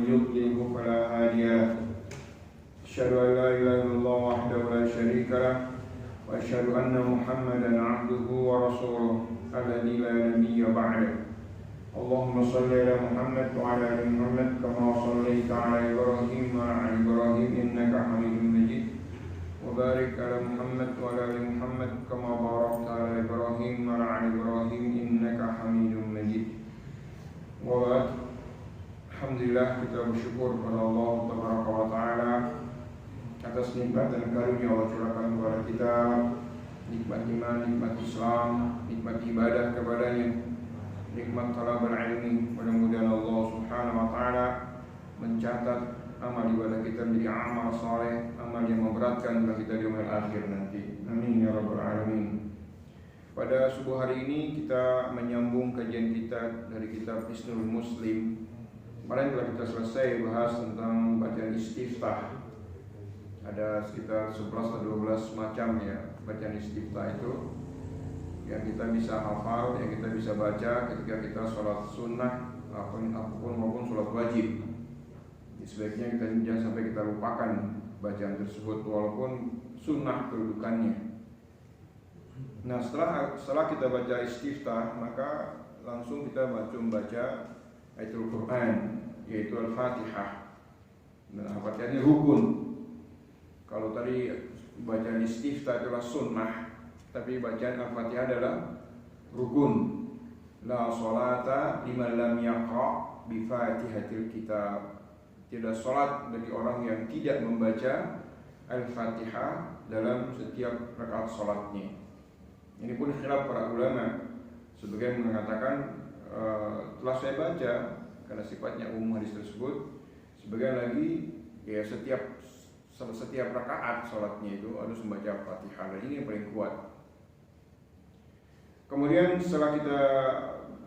يضلله فلا هادي له أشهد أن لا إله إلا الله وحده لا شريك له وأشهد أن محمدا عبده ورسوله الذي لا نبي بعده اللهم صل على محمد وعلى آل محمد كما صليت على إبراهيم وعلى آل إبراهيم إنك حميد مجيد وبارك على محمد وعلى آل محمد كما باركت على إبراهيم وعلى آل إبراهيم إنك حميد مجيد وبعد Alhamdulillah, kita bersyukur kepada Allah Tabaraka wa Ta'ala atas nikmat dan karunia Allah curahkan kepada kita, nikmat iman, nikmat Islam, nikmat ibadah kepadanya, nikmat talabul ilmi. Mudah-mudahan Allah Subhanahu wa Ta'ala mencatat amal ibadah kita menjadi amal saleh, amal yang memberatkan bagi kita di yaumil akhir nanti. Amin ya rabbal alamin. Pada subuh hari ini kita menyambung kajian kita dari kitab Hisnul Muslim. Kemarin telah kita selesai bahas tentang bacaan istiftah. Ada sekitar 11 atau 12 macam ya bacaan istiftah itu yang kita bisa hafal, yang kita bisa baca ketika kita sholat sunnah apapun maupun sholat wajib. Sebaiknya kita jangan sampai kita lupakan bacaan tersebut walaupun sunnah kedudukannya. Nah setelah kita baca istiftah, maka langsung kita membaca ayatul Quran, yaitu Al-Fatihah. Nah, Al-Fatihah ini rukun. Kalau tadi bacaan istiftah adalah sunnah, tapi bacaan Al-Fatihah adalah rukun. La sholata liman lam yaqra' bi Fatihatil Kitab. Tidak salat bagi orang yang tidak membaca Al-Fatihah dalam setiap rakaat salatnya. Ini pun khilaf para ulama. Sebagian mengatakan telah saya baca karena sifatnya umum hadis tersebut. Sebagian lagi ya setiap rakaat salatnya itu harus membaca Al-Fatihah. Dan ini yang paling kuat. Kemudian setelah kita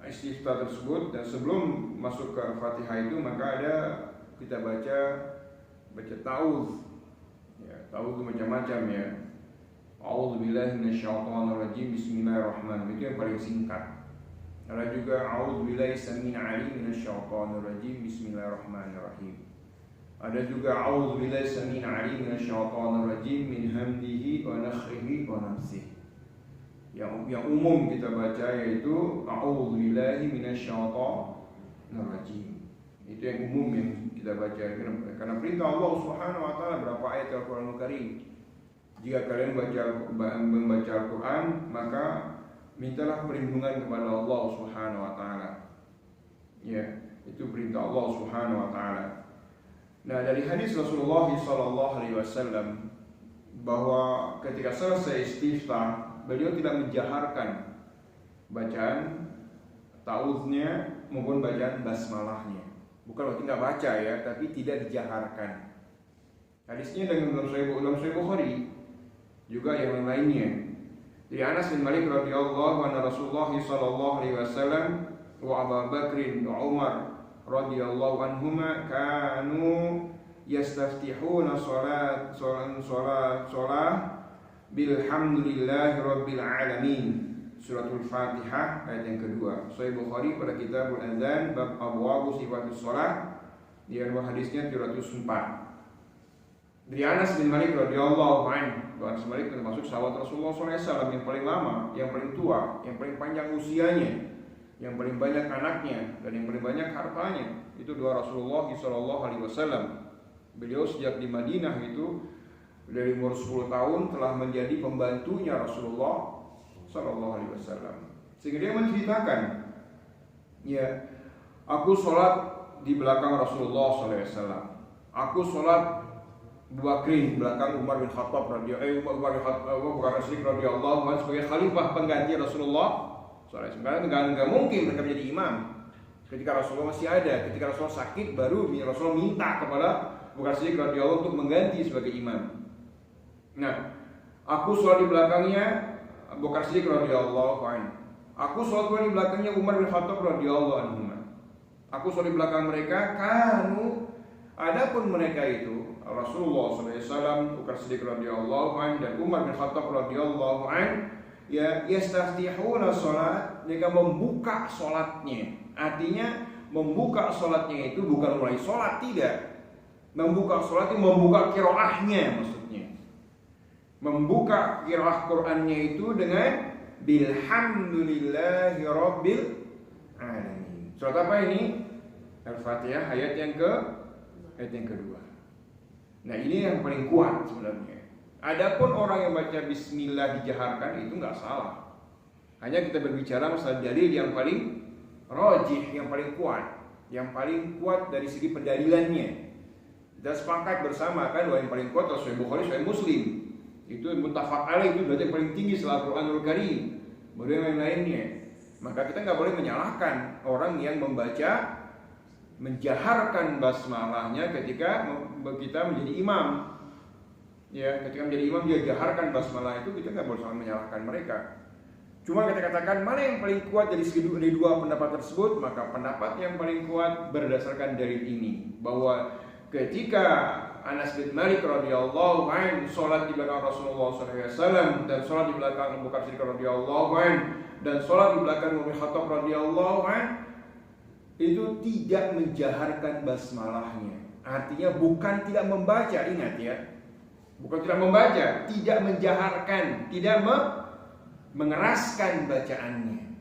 istiftah tersebut dan sebelum masuk ke Al-Fatihah itu maka ada kita baca ta'awudz. Ya, ta'awudz itu macam-macam ya. A'udzubillahi minasyaitonirrajim. Bismillahirrahmanirrahim. Itu yang paling singkat. Ada juga a'udzubillahi samil alim minasyaitonirrajim. Bismillahirrahmanirrahim. Ada juga a'udzubillahi samil alim minasyaitonirrajim min hamdihi wa nafthihi wa nafsihi. Yang umum kita baca yaitu a'udzubillahi minasyaitonirrajim. Itu yang umum yang kita baca karena perintah Allah Subhanahu wa Ta'ala berapa ayat Al-Qur'anul Karim. Jika kalian membaca Al-Quran, maka mintalah perlindungan kepada Allah Subhanahu wa Ta'ala. Ya, itu perintah Allah Subhanahu wa Ta'ala. Nah, dari hadis Rasulullah sallallahu alaihi wasallam bahwa ketika selesai istiftah, beliau tidak menjaharkan bacaan ta'awudznya maupun bacaan basmalahnya. Bukan berarti tidak baca ya, tapi tidak dijaharkan. Hadisnya dalam Sahih Bukhari juga yang lainnya. Dari Anas bin Malik radhiyallahu anhu Rasulullah sallallahu alaihi wasallam wa Abu Bakr wa Umar radhiyallahu anhuma kanu yastaftihuna salat bilhamdulillahi rabbil alamin. Suratul Fatihah ayat yang kedua. Sahih Bukhari pada kitabul adzan bab abwaab sifatus shalah di hadisnya 304. Dari Anas bin Malik radhiyallahu anhu, Anas bin Malik termasuk sahabat Rasulullah SAW yang paling lama, yang paling tua, yang paling panjang usianya, yang paling banyak anaknya dan yang paling banyak hartanya. Itu doa Rasulullah SAW. Beliau sejak di Madinah itu dari umur 10 tahun telah menjadi pembantunya Rasulullah SAW. Sehingga dia menceritakan, ya, aku sholat di belakang Rasulullah SAW. Aku sholat Abu Bakrin belakang Umar bin Khattab radhiyallahu anhu sebagai khalifah pengganti Rasulullah SAW. Karena nggak mungkin mereka menjadi imam ketika Rasulullah masih ada. Ketika Rasulullah sakit baru Rasulullah minta kepada Abu Bakar Siddiq radhiyallahu untuk mengganti sebagai imam. Nah, aku sholat di belakangnya Abu Bakar Siddiq radhiyallahu anhu. Aku sholat di belakangnya Umar bin Khattab radhiyallahu anhu. Aku sholat di belakang mereka. Adapun mereka itu Rasulullah SAW, Abu Bakar Siddiq radhiyallahu anhu dan Umar bin Khattab radhiyallahu anhu, ya yastaftihuna sholat, mereka membuka sholatnya. Artinya membuka sholatnya itu bukan mulai sholat, tidak. Membuka sholat itu membuka qiraahnya maksudnya. Membuka qiraah Qur'annya itu dengan bilhamdulillahi rabbil alamin. Surat apa ini? Al-Fatihah ayat yang kedua. Nah, ini yang paling kuat sebenarnya. Adapun orang yang baca bismillah dijaharkan itu nggak salah. Hanya kita berbicara masalah dalil yang paling rajih, yang paling kuat dari segi pendalilannya. Kita sepakat bersama kan bahwa yang paling kuat adalah Sahih Bukhari, Sahih Muslim. Itu muttafaq alaih, itu berarti yang paling tinggi setelah Al-Qur'anul Karim. Baru yang lainnya. Maka kita nggak boleh menyalahkan orang yang menjaharkan basmalahnya ketika kita menjadi imam. Ya, ketika menjadi imam dia jaharkan basmalah itu, kita nggak boleh menyalahkan mereka. Cuma kita katakan mana yang paling kuat dari dua pendapat tersebut, maka pendapat yang paling kuat berdasarkan dalil ini, bahwa ketika Anas bin Malik radhiyallahu anhu sholat di belakang Rasulullah SAW dan sholat di belakang Abu Bakar Siddiq radhiyallahu anhu dan sholat di belakang Umar bin Khattab radhiyallahu anhu, itu tidak menjaharkan basmalahnya. Artinya bukan tidak membaca, ingat ya, bukan tidak membaca, tidak menjaharkan, tidak mengeraskan bacaannya.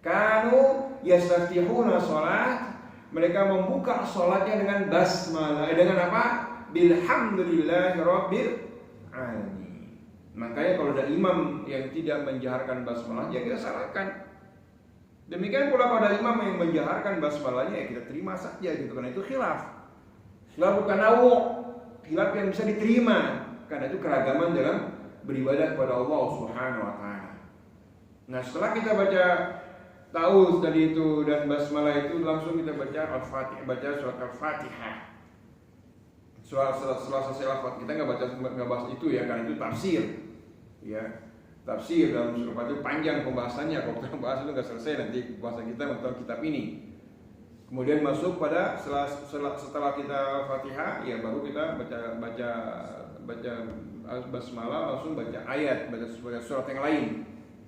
Kanu yastaftihuna sholat, mereka membuka sholatnya dengan basmalah, dengan apa? Bilhamdulillahi rabbil alamin. Makanya kalau ada imam yang tidak menjaharkan basmalah, ya kita salahkan. Demikian pula kalau ada imam yang menjaharkan basmalahnya, ya kita terima saja gitu, karena itu khilaf. Khilaf bukan nawu, khilaf yang bisa diterima, karena itu keragaman dalam beribadah kepada Allah Subhanahu wa taala. Nah, setelah kita tahu tadi itu dan basmalah itu, langsung kita baca Al-Fatihah, baca surat Al-Fatihah. Setelah selesai Al-Fatihah, kita nggak bahas itu ya, karena itu tafsir. Ya, tafsir dalam surat itu panjang pembahasannya. Kalau kita bahas itu nggak selesai nanti bahasan kita tentang kitab ini. Kemudian masuk pada setelah kita Al-Fatihah, ya baru kita baca basmalah, langsung baca ayat, baca surat yang lain.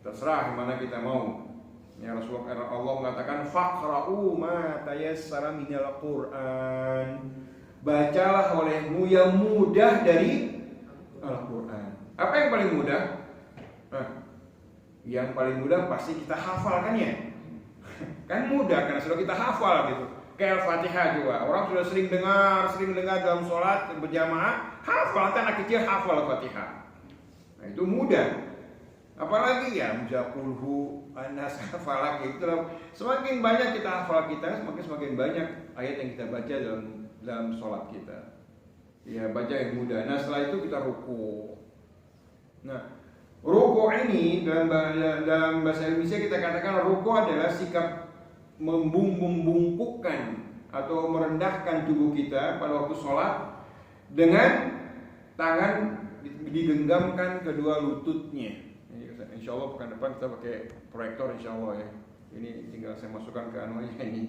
Terserah mana kita mau. Ya, Rasulullah Allah mengatakan faqra'u ma tayassara minal Qur'an. Bacalah olehmu yang mudah dari Al-Qur'an. Apa yang paling mudah? Yang paling mudah pasti kita hafal kan ya? Kan mudah karena sudah kita hafal gitu. Kayak Al-Fatihah juga. Orang sudah sering dengar dalam sholat berjamaah, hafal, anak kecil hafal Al-Fatihah. Nah, itu mudah. Apalagi ya Muzaqulhu, Anas, Falak itu. Semakin banyak kita hafal kita, semakin banyak ayat yang kita baca dalam sholat kita. Ya, baca yang mudah. Nah, setelah itu kita ruku. Nah, ruku ini dalam bahasa Indonesia kita katakan ruku adalah sikap membungkukkan atau merendahkan tubuh kita pada waktu sholat dengan tangan digenggamkan kedua lututnya. Insya Allah pekan depan kita pakai proyektor insya Allah ya. Ini tinggal saya masukkan ke anunya ini.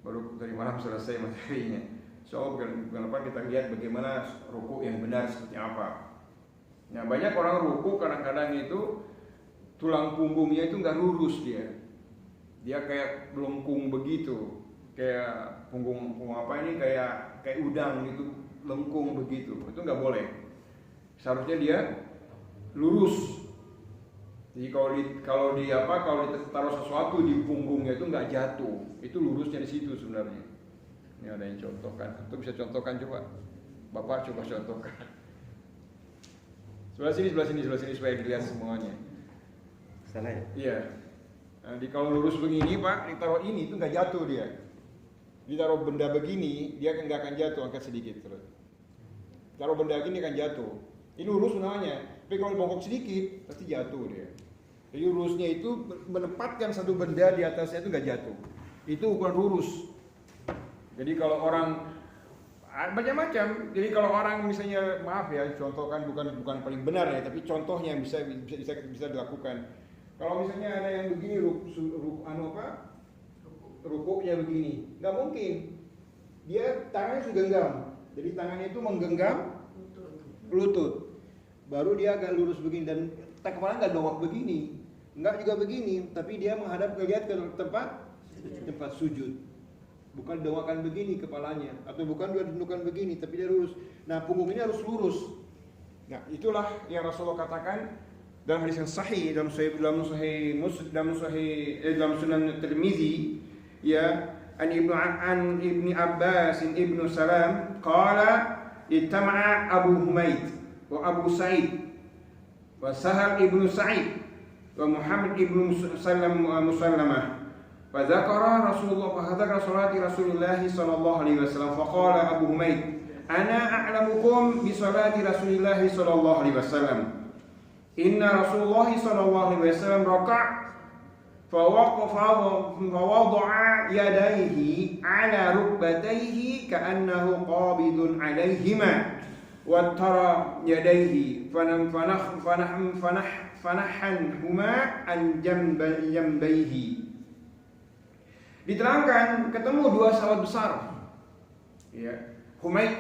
Baru dari malam selesai materinya. Insya Allah pekan depan kita lihat bagaimana ruku yang benar seperti apa. Nah, banyak orang ruku kadang-kadang itu tulang punggungnya itu nggak lurus dia. Dia kayak melengkung begitu. Kayak punggung apa ini kayak udang gitu, lengkung begitu. Itu nggak boleh. Seharusnya dia lurus. Jadi kalau ditaruh sesuatu di punggungnya itu nggak jatuh, itu lurusnya di situ sebenarnya. Ini ada yang contohkan, atau bisa contohkan coba, Bapak coba contohkan. Sebelah sini supaya dilihat semuanya. Sana ya? Iya. Nah, kalau lurus begini Pak, ditaruh ini itu nggak jatuh dia. Ditaruh benda begini, dia nggak akan jatuh, angkat sedikit terus. Taruh benda gini akan jatuh. Ini lurus namanya. Tapi kalau bongkok sedikit, pasti jatuh dia. Jadi lurusnya itu menempatkan satu benda di atasnya itu nggak jatuh. Itu ukuran lurus. Jadi kalau orang macam-macam. Jadi kalau orang misalnya, maaf ya, contohkan bukan paling benar ya, tapi contohnya yang bisa dilakukan. Kalau misalnya ada yang begini, rukuknya begini, nggak mungkin. Dia tangannya segenggam. Jadi tangannya itu menggenggam lutut. Baru dia agak lurus begini dan kepala nggak dongak begini, nggak juga begini, tapi dia menghadap lihat ke tempat sujud. Bukan dongakkan begini kepalanya, atau bukan dia tundukkan begini, tapi dia lurus. Nah, punggung ini harus lurus. Nah, itulah yang Rasulullah katakan dalam hadis yang sahih dalam Sunan Tirmizi, ya, an Ibnu Abbas ibnu Salam qala ittama'a Abu Humaid wa Abu Sa'id wa Sahal ibnu Sa'id wa Muhammad ibnu Musallamah فذكر رسول الله فذكر صلاة رسول الله صلى الله عليه وسلم فقال أبو حميد أنا أعلمكم بصلاة رسول الله صلى الله عليه وسلم إن رسول الله صلى الله عليه وسلم ركع فوضع يديه على ركبتيه كأنه قابض عليهما وترى يديه فنحنهما عن جنبيه. Diterangkan ketemu dua sahabat besar, ya, Humaid,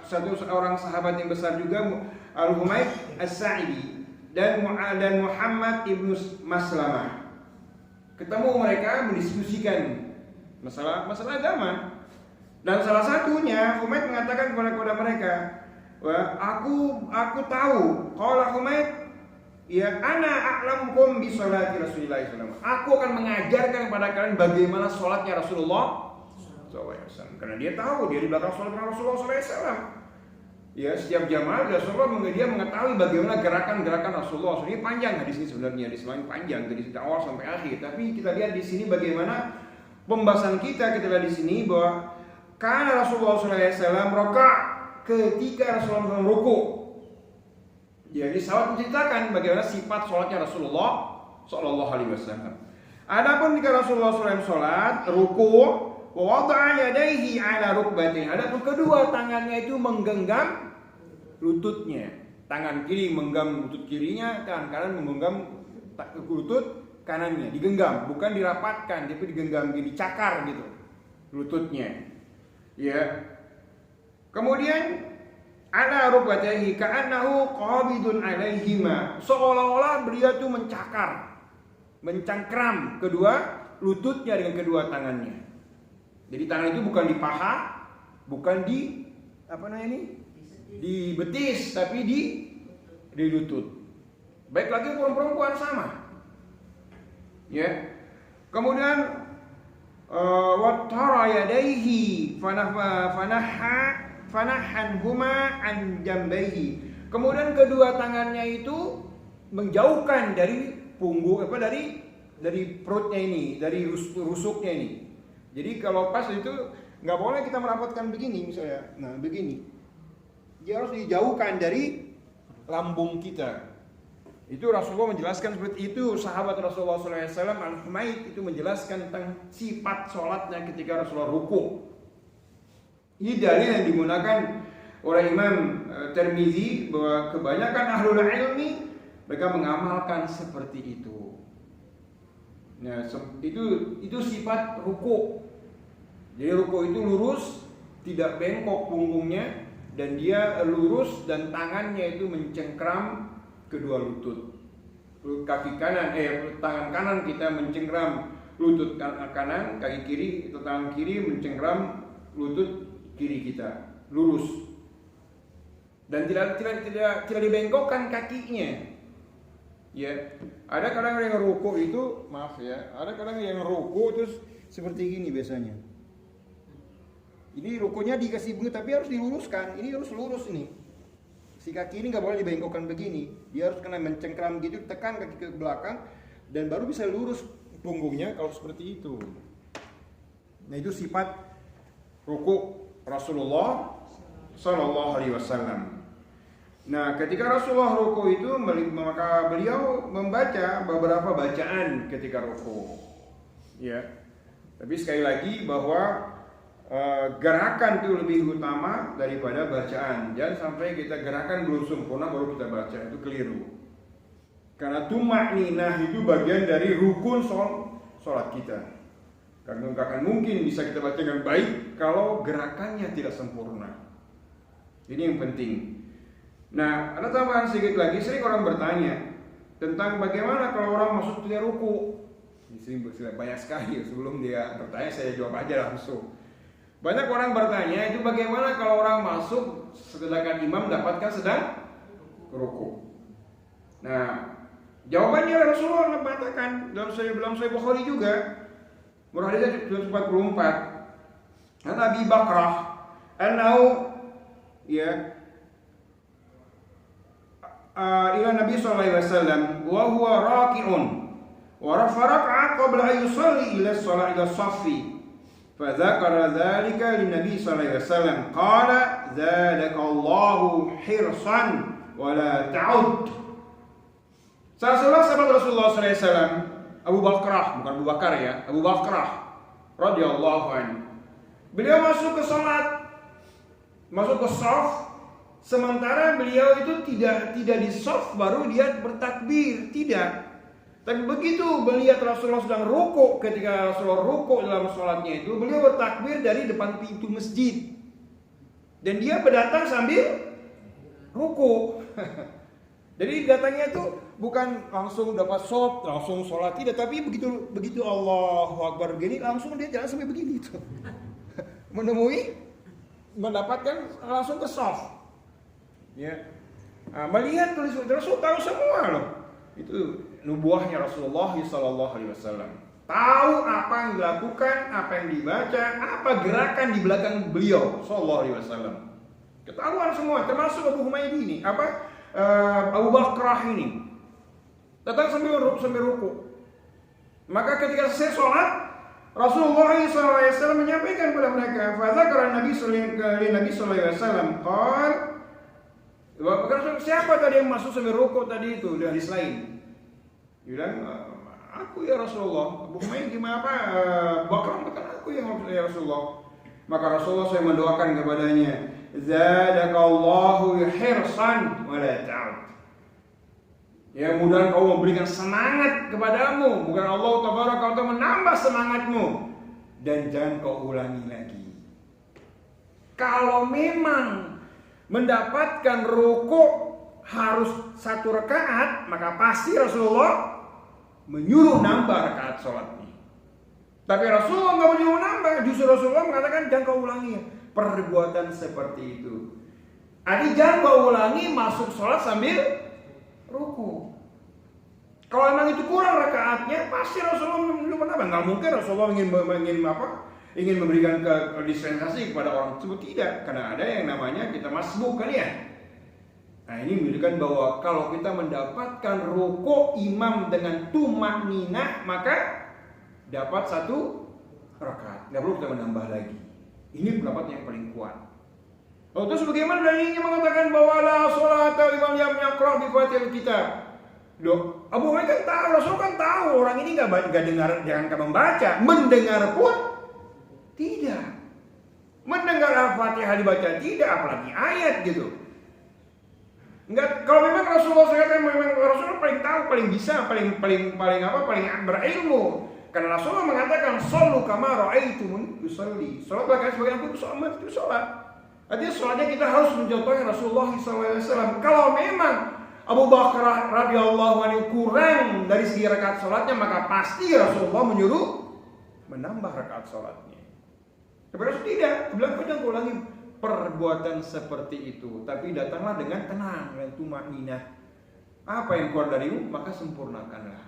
satu orang sahabat yang besar juga, Al-Humaid As-Sa'idi dan Muhammad ibnu Maslamah. Ketemu mereka mendiskusikan masalah agama, dan salah satunya Humaid mengatakan kepada mereka, wah, aku tahu, qala Humaid, ya, ana a'lamukum bi sholati Rasulillah sallallahu alaihi wasallam. Aku akan mengajarkan kepada kalian bagaimana sholatnya Rasulullah sallallahu alaihi wasallam. Karena dia tahu, dia di belakang sholat Rasulullah sallallahu alaihi wasallam. Ya, setiap jamaah Rasulullah dia mengetahui bagaimana gerakan-gerakan Rasulullah. Ini panjang hadis ini sebenarnya, hadis lain panjang dari awal sampai akhir. Tapi kita lihat di sini bagaimana pembahasan kita lihat di sini bahwa karena Rasulullah sallallahu alaihi wasallam rakaat ketika Rasulullah SAW rukuk. Jadi sahabat menceritakan bagaimana sifat sholatnya Rasulullah Sallallahu Alaihi Wasallam. Adapun jika Rasulullah SAW sholat ruku, wada'a yadayhi ala rukbatih. Adapun kedua tangannya itu menggenggam lututnya. Tangan kiri menggenggam lutut kirinya, tangan kanan menggenggam lutut kanannya. Digenggam, bukan dirapatkan, tapi digenggam, dicakar gitu lututnya. Ya. Kemudian ala rukbatayhi ka'annahu qabidun alaihima, seolah-olah beliau itu mencangkram kedua lututnya dengan kedua tangannya. Jadi tangan itu bukan di paha, bukan di di betis, tapi di lutut. Baik lagi perempuan sama. Ya. Kemudian wattara yadayhi fanahanhuma an jambaihi. Kemudian kedua tangannya itu menjauhkan dari punggung dari perutnya ini, dari rusuknya ini. Jadi kalau pas itu nggak boleh kita merapatkan begini misalnya. Nah, begini. Dia harus dijauhkan dari lambung kita. Itu Rasulullah menjelaskan seperti itu. Sahabat Rasulullah SAW Al-Humaid itu menjelaskan tentang sifat sholatnya ketika Rasulullah ruku. Ini dalil yang digunakan oleh Imam Tirmizi bahwa kebanyakan ahlul ilmi mereka mengamalkan seperti itu. Nah, itu sifat ruku. Jadi ruku itu lurus, tidak bengkok punggungnya, dan dia lurus dan tangannya itu mencengkram kedua lutut. Kaki kanan, tangan kanan kita mencengkram lutut kanan, kaki kiri atau tangan kiri mencengkram lutut kiri kita, lurus. Dan tidak dibengkokkan kakinya. Ya, ada kadang yang ruku itu, maaf ya, ada kadang yang ruku terus seperti gini biasanya. Ini rukunya dikasih bunyi tapi harus diluruskan. Ini harus lurus ini. Si kaki ini nggak boleh dibengkokkan begini. Dia harus kena mencengkram gitu, tekan kaki ke belakang dan baru bisa lurus punggungnya kalau seperti itu. Nah, itu sifat ruku Rasulullah Sallallahu Alaihi Wasallam. Nah, ketika Rasulullah ruku itu, maka beliau membaca beberapa bacaan ketika ruku. Ya, tapi sekali lagi bahwa gerakan itu lebih utama daripada bacaan. Jangan sampai kita gerakan belum sempurna baru kita baca, itu keliru. Karena tuma'ninah itu bagian dari rukun sholat kita. Karena nggak akan mungkin bisa kita baca dengan baik kalau gerakannya tidak sempurna. Ini yang penting. Nah, ada tambahan sedikit lagi. Sering orang bertanya tentang bagaimana kalau orang masuk ke ruku. Banyak sekali. Sebelum dia bertanya, saya jawab aja langsung. Banyak orang bertanya, itu bagaimana kalau orang masuk sedangkan imam dapatkan sedang ruku. Nah, jawabannya Rasulullah mengatakan dalam Sahih Bukhari juga, hadis 244. An Abi Bakrah annahu ila Nabi sallallahu alaihi wasallam wa huwa raki'un wa rafa rak'ah qabla an yusalli ila salat ila saffi. فذكر ذلك للنبي صلى الله عليه وسلم قال زادك الله حرصا ولا تعد. Salah seorang sahabat Rasulullah SAW, Abu Bakrah, bukan Abu Bakar ya, Abu Bakrah radhiyallahu anhu. Beliau masuk ke salat, masuk ke shaf, sementara beliau itu tidak di shaf baru dia bertakbir, tidak. Tapi begitu melihat Rasulullah sedang ruku, ketika Rasulullah ruku dalam sholatnya itu, beliau bertakbir dari depan pintu masjid. Dan dia berdatang sambil ruku. Jadi datangnya itu bukan langsung dapat shaf, langsung sholat, tidak. Tapi begitu Allahu Akbar begini, langsung dia jalan sampai begini itu. Mendapatkan langsung ke shaf. Ya. Melihat tulisan Rasul tahu semua loh. Itu nubuahnya Rasulullah sallallahu alaihi wasallam. Tahu apa yang dilakukan, apa yang dibaca, apa gerakan di belakang beliau sallallahu alaihi wasallam. Ketahuan semua, termasuk Abu Humaydi ini, Abu Bakrah ini. Datang sambil ruku. Maka ketika selesai sholat, Rasulullah sallallahu alaihi wasallam menyampaikan kepada mereka, fa dzakara Nabi sallallahu alaihi wasallam qala, siapa tadi yang masuk sambil ruku tadi itu di hadis lain? Dia bilang, aku ya Rasulullah. Abu Humaydi gimana apa? Bakar bukan aku yang ya Rasulullah. Maka Rasulullah saya mendoakan kepadanya, zadakallahu hirsan wa la ta'ud. Ya, mudah kau memberikan semangat kepadamu, bukan Allah tabaraka wa ta'ala menambah semangatmu, dan jangan kau ulangi lagi. Kalau memang mendapatkan ruku harus 1 rakaat, maka pasti Rasulullah menyuruh nambah rakaat sholatnya. Tapi Rasulullah nggak menyuruh nambah, justru Rasulullah mengatakan jangan kau ulangi perbuatan seperti itu. Artinya jangan kau ulangi masuk sholat sambil ruku. Kalau memang itu kurang rakaatnya, pasti Rasulullah menyuruh menambah. Nggak mungkin Rasulullah ingin memberikan dispensasi kepada orang tersebut, tidak, karena ada yang namanya kita masbuk kan ya. Nah, ini menunjukkan bahwa kalau kita mendapatkan ruku imam dengan tumakninah, maka dapat 1 rakaat. Nggak perlu kita menambah lagi. Ini pendapat yang paling kuat. Terus bagaimana dalilnya mengatakan bahwa la sholata liman lam yaqra bi Fatihil kitab? Loh, Abu Hurairah kan tahu, Rasul kan tahu orang ini nggak dengar, jangan membaca, mendengar pun tidak. Mendengar Al-Fatihah dibaca tidak, apalagi ayat gitu. Enggak, kalau memang Rasulullah SAW memang Rasulullah paling tahu, paling bisa, paling berilmu. Karena Rasulullah mengatakan shollu kama ra'aitumuni usolli. Salat kalian sebagai aku sholat. Artinya sholatnya kita harus mencontohkan Rasulullah SAW. Kalau memang Abu Bakar radhiyallahu anhu kurang dari segi rakaat sholatnya, maka pasti Rasulullah menyuruh menambah rakaat sholatnya. Tapi Rasul tidak, bilang kau jangan ulangi perbuatan seperti itu, tapi datanglah dengan tenang dan tumakninah. Apa yang keluar darimu, maka sempurnakanlah.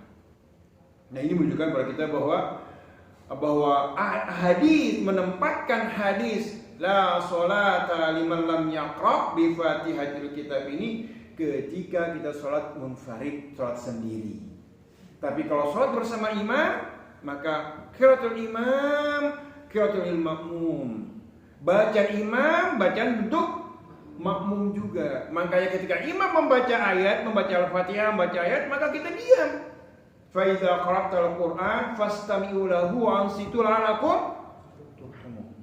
Nah, ini menunjukkan kepada kita bahwa hadis menempatkan hadis la sholata liman lam yaqra bi Fatihatil kitab ini ketika kita sholat munfarid, sholat sendiri. Tapi kalau sholat bersama imam, maka qiraatul imam, qiraatul makmum. Bacaan imam, bacaan bentuk makmum juga. Makanya ketika imam membaca ayat, membaca Al-Fatihah, membaca ayat, maka kita diam. Fa idza qara'tal Qur'an fastami'u lahu wa ansitu la'allakum turhamun.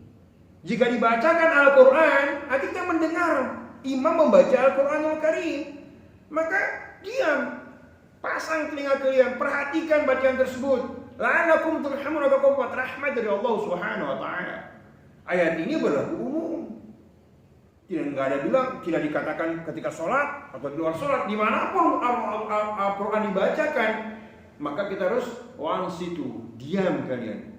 Jika dibacakan Al-Qur'an, kita mendengar imam membaca Al-Qur'anul Karim, maka diam. Pasang telinga kalian, perhatikan bacaan tersebut. La'allakum turhamun, agar kamu dapat rahmat dari Allah Subhanahu wa taala. Ayat ini berlaku umum. Tidak ada bilang, tidak dikatakan ketika sholat atau di luar sholat, dimanapun Al-Quran dibacakan, maka kita harus wansitu, diam kalian.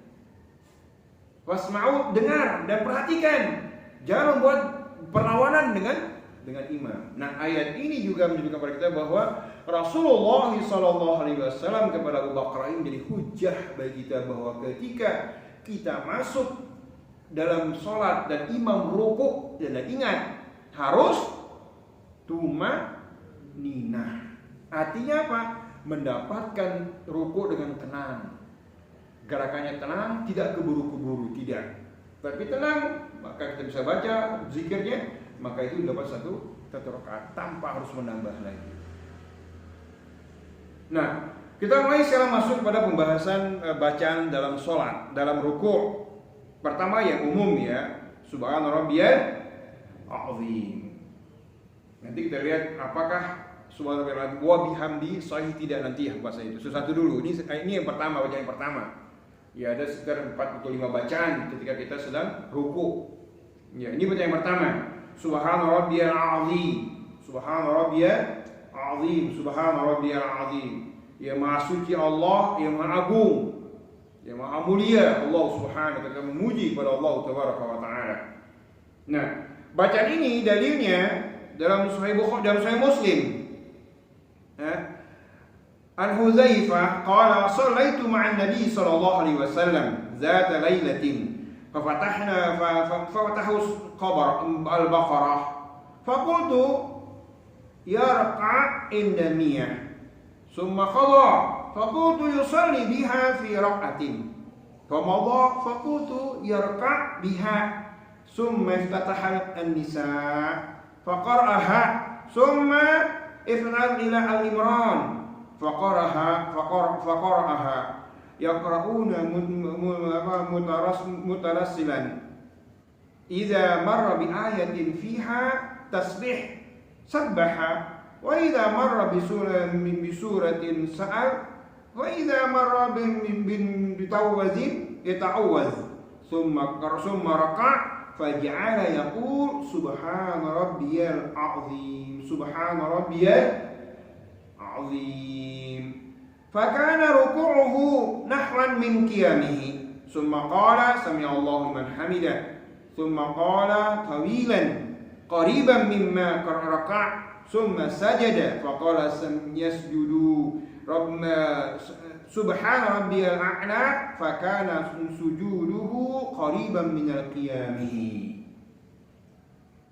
Wasma'u, dengar dan perhatikan. Jangan membuat perlawanan dengan imam. Nah, ayat ini juga menunjukkan kepada kita bahwa Rasulullah SAW kepada Abu Bakar ini jadi hujah bagi kita bahwa ketika kita masuk dalam sholat dan imam rukuk, dan ingat harus tumaninah. Artinya apa? Mendapatkan rukuk dengan tenang. Gerakannya tenang, tidak keburu-keburu, tidak. Tapi tenang, maka kita bisa baca zikirnya, maka itu dapat satu rakaat tanpa harus menambah lagi. Nah, kita mulai sekarang masuk pada pembahasan bacaan dalam sholat, dalam rukuk. Pertama yang umum ya, Subhana Rabbiyal Azim. Nanti kita lihat apakah Subhana Rabbiyal Azim wa bihamdi sahih tidak nanti ya bahasa itu. Satu dulu. Ini yang pertama, bacaan yang pertama. Ya, ada sekitar 45 bacaan ketika kita sedang rukuk. Ya, ini bacaan yang pertama. Subhana Rabbiyal Azim. Subhana Rabbiyal Azim. Subhana Rabbiyal Azim. Ya Maha Suci Allah, yang Maha Agung, yang Maha Mulia Allah Subhanahu wa taala, memuji pada Allah Tabaraka wa taala. Nah, bacaan ini dalilnya dalam Sahih Bukhari dan Sahih Muslim. An Hudzaifah qala shallaitu ma'an Nabi sallallahu alaihi wasallam zata lailatin fafatahna fatahu qabar al-Baqarah faqultu yarqa inda miyah summa qala faqultu yusalli biha fi raq'atin famadha faqultu yarqa biha summa iftataha an-nisa faqara'aha summa ifnal ila al-Imran faqara'aha yaqra'una mutarassilan idza marra bi ayatin fiha tasbih sabbaha wa idza marra bi suratin sa'al wa idza marra bi tawazin yata'awwaz thumma raka' faj'ala yaqul subhana rabbiyal azim subhana rabbiyal azim. Fakana ruku'uhu nahwan min qiyamihi. Summa qala sami'allahu liman hamidah. Summa qala tawilan qariban mimma raka'. Summa sajada faqala yasjudu rabbana subhana rabbiyal a'la. Fakana sujuduhu qariban minal qiyamihi.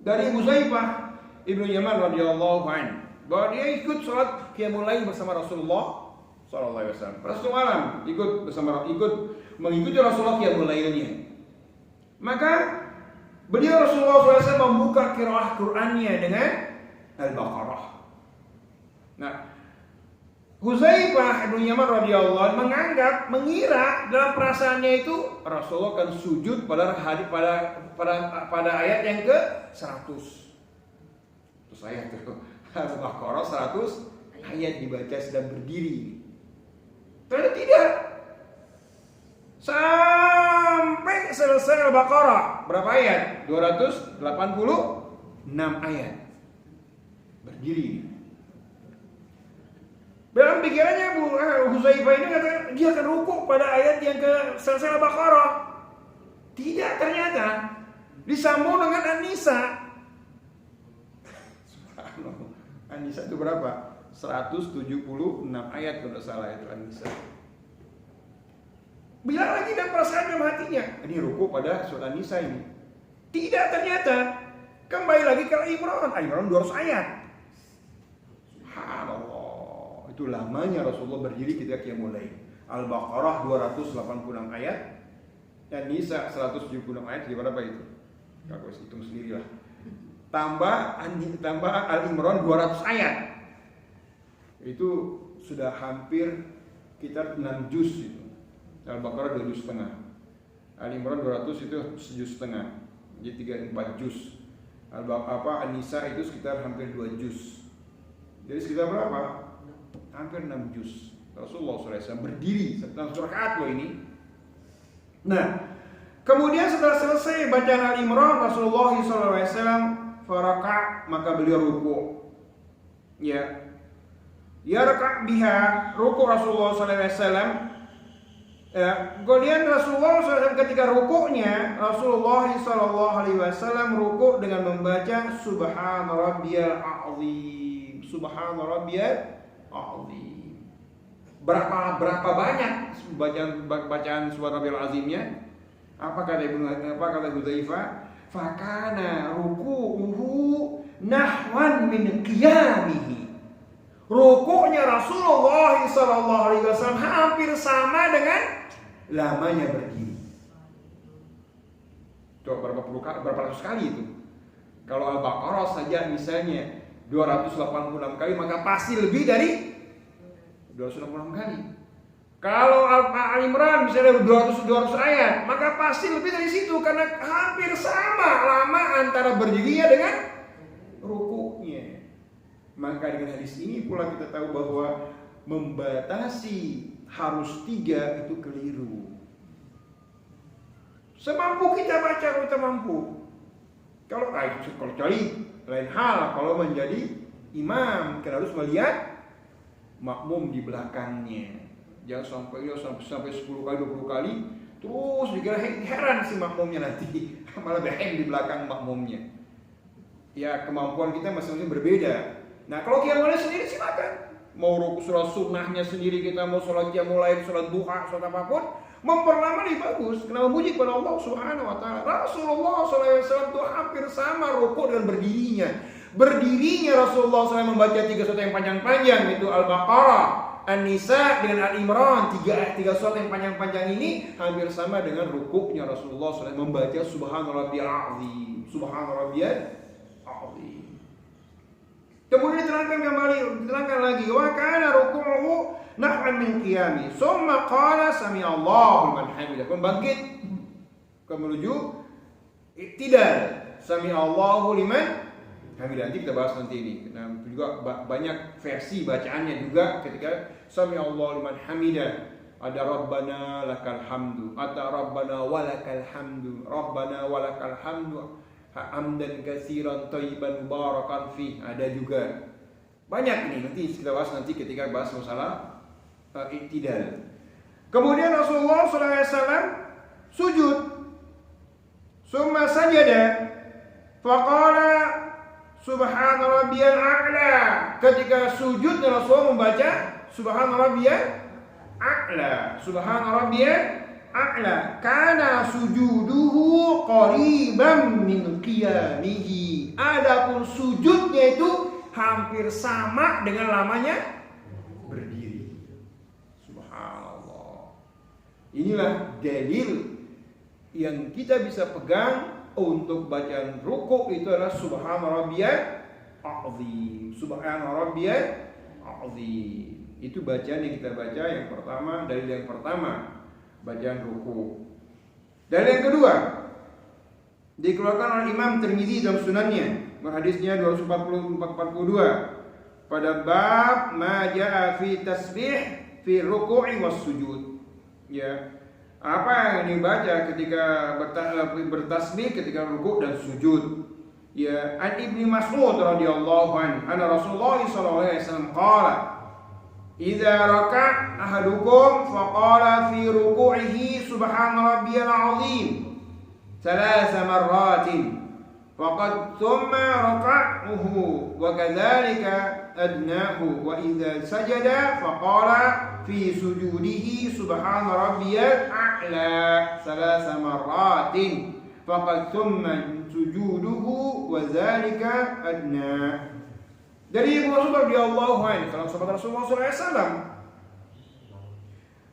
Dari Hudzaifah Ibnu Yaman radhiyallahu anhu bahwa dia ikut sholat qiyamul lail bersama Rasulullah sallallahu alaihi wasallam. Pada suatu malam mengikuti Rasulullah qiyamul lailnya. Maka beliau Rasulullah SAW membuka qiraah Qur'annya dengan Al-Baqarah. Nah, Hudzaifah Ibnu Yaman radhiyallahu anhu mengira dalam perasaannya itu Rasulullah akan sujud pada ayat yang ke-100. Terus ayat itu Al-Baqarah 100 ayat dibaca sedang berdiri. Ternyata tidak. Sampai selesai Al-Baqarah berapa ayat? 286 ayat. Berdiri. Dalam pikirannya Hudzaifah ini kata dia akan rukuk pada ayat yang ke selesai Al-Baqarah. Tidak, ternyata disambung dengan An-Nisa. An-Nisa itu berapa? 176 ayat kalau tidak salah itu An-Nisa. Bilang lagi dan perasaan dalam hatinya, ini rukuk pada surat An-Nisa ini. Tidak, ternyata kembali lagi ke Al-Imran. Al-Imran 200 ayat. Subhanallah. Itu lamanya Rasulullah berdiri ketika qiyamul lail. Al-Baqarah 286 ayat. An-Nisa 176 ayat. Jadi berapa itu? Kalau hitung sendirilah. Tambah Al-Imran 200 ayat. Itu sudah hampir sekitar 6 juz itu. Al-Baqarah 2 juz setengah. Al-Imran 200 itu 1 juz setengah. Jadi 3-4 juz. An-Nisa itu sekitar hampir 2 juz. Jadi sekitar berapa? Hampir 6 juz. Rasulullah SAW berdiri setelah rakaat loh ini. Nah, kemudian setelah selesai bacaan Al-Imran, Rasulullah SAW faraka, maka beliau rukuk. Ya. yarka' biha, ruku Rasulullah SAW. Kemudian Rasulullah SAW ketika rukuknya, Rasulullah SAW rukuk dengan membaca Subhana Rabbiyal A'zim. Subhana Rabbiyal A'zim. Berapa banyak bacaan Subhana Rabbiyal Azimnya? Apa kata Hudzaifah? Fakana ruku'uhu nahwan min qiyamihi. Rukuknya Rasulullah SAW hampir sama dengan lamanya berdiri. Coba berapa ratus kali itu? Kalau Al-Baqarah saja misalnya 286 kali, maka pasti lebih dari 286 kali. Kalau Al-Imran misalnya 200 ayat, maka pasti lebih dari situ, karena hampir sama lama antara berdirinya dengan rukuknya. Maka dengan hadis ini pula kita tahu bahwa membatasi harus 3 itu keliru. Semampu kita baca, kalau kita mampu. Kalau kecuali lain hal, kalau menjadi imam, kita harus melihat makmum di belakangnya. Jangan sampai 10 kali, 20 kali, terus dikira heran si makmumnya nanti. Malah behem di belakang makmumnya. Ya, kemampuan kita masing-masing berbeda. Nah, kalau qiyamul lail sendiri silakan. Mau ruku sholat sunnahnya sendiri, kita mau sholat qiyamul lail, sholat duha, sholat apapun, memperlama lebih bagus. Karena memuji kepada Allah Subhanahu wa taala. Rasulullah SAW itu hampir sama ruku dengan berdirinya. Berdirinya Rasulullah SAW membaca 3 surat yang panjang-panjang, yaitu Al-Baqarah, An-Nisa dengan Al-Imran. 3 surat yang panjang-panjang ini hampir sama dengan rukuknya Rasulullah SAW membaca Subhana Rabbiyal Azim. Subhana Rabbiyal Azim. Kemudian diterangkan lagi, wa kana ruku'uhu nahwan min qiyami. Summa qala sami Allahu liman hamidah. Membangkit menuju iktidal. Sami Allahu liman hamidah. Nanti kita bahas nanti ini. Nah, juga banyak versi bacaannya juga ketika sami Allahu liman hamidah. Ada Rabbana lakal hamdu, ada Rabbana walakal hamdu, Rabbana walakal hamdu. Hamdan katsiran thayyiban mubarakan fi. Ada juga banyak ini, nanti kita bahas nanti ketika bahas masalah iktidal. Kemudian Rasulullah SAW sujud, summa sajada faqala subhana rabbiyal a'la. Ketika sujud Rasulullah membaca subhana rabbiyal a'la, subhana rabbiyal a'la. Kana sujuduhu qariban min qiyamihi. Adapun sujudnya itu hampir sama dengan lamanya berdiri. Subhanallah. Inilah dalil yang kita bisa pegang untuk bacaan rukuk itu adalah subhana rabbiyal azim. Subhana rabbiyal azim. Itu bacaan yang kita baca yang pertama, dalil yang pertama, bacaan ruku. Dan yang kedua dikeluarkan oleh Imam Tirmizi dalam sunannya, hadisnya 242 pada bab ma jaa fi tasbih fi ruku'i was sujud. Ya, apa yang dibaca ketika bertasbih ketika ruku' dan sujud. Ya, an Ibnu Mas'ud radhiyallahu anhu, anna Rasulullah sallallahu alaihi wasallam qala idza raka'a ahadukum faqala fi ruku'ihi subhana rabbiyal azim 3 marratin faqad thumma raka'uhu wa kadzalika adnahu wa idza sajada faqala fi sujudihi subhana rabbiyal a'la 3 marratin faqad thumma sujuduhu wa dzalika adna. Dari Ibnu Mas'ud radhiyallahu anhu, sahabat Rasulullah SAW.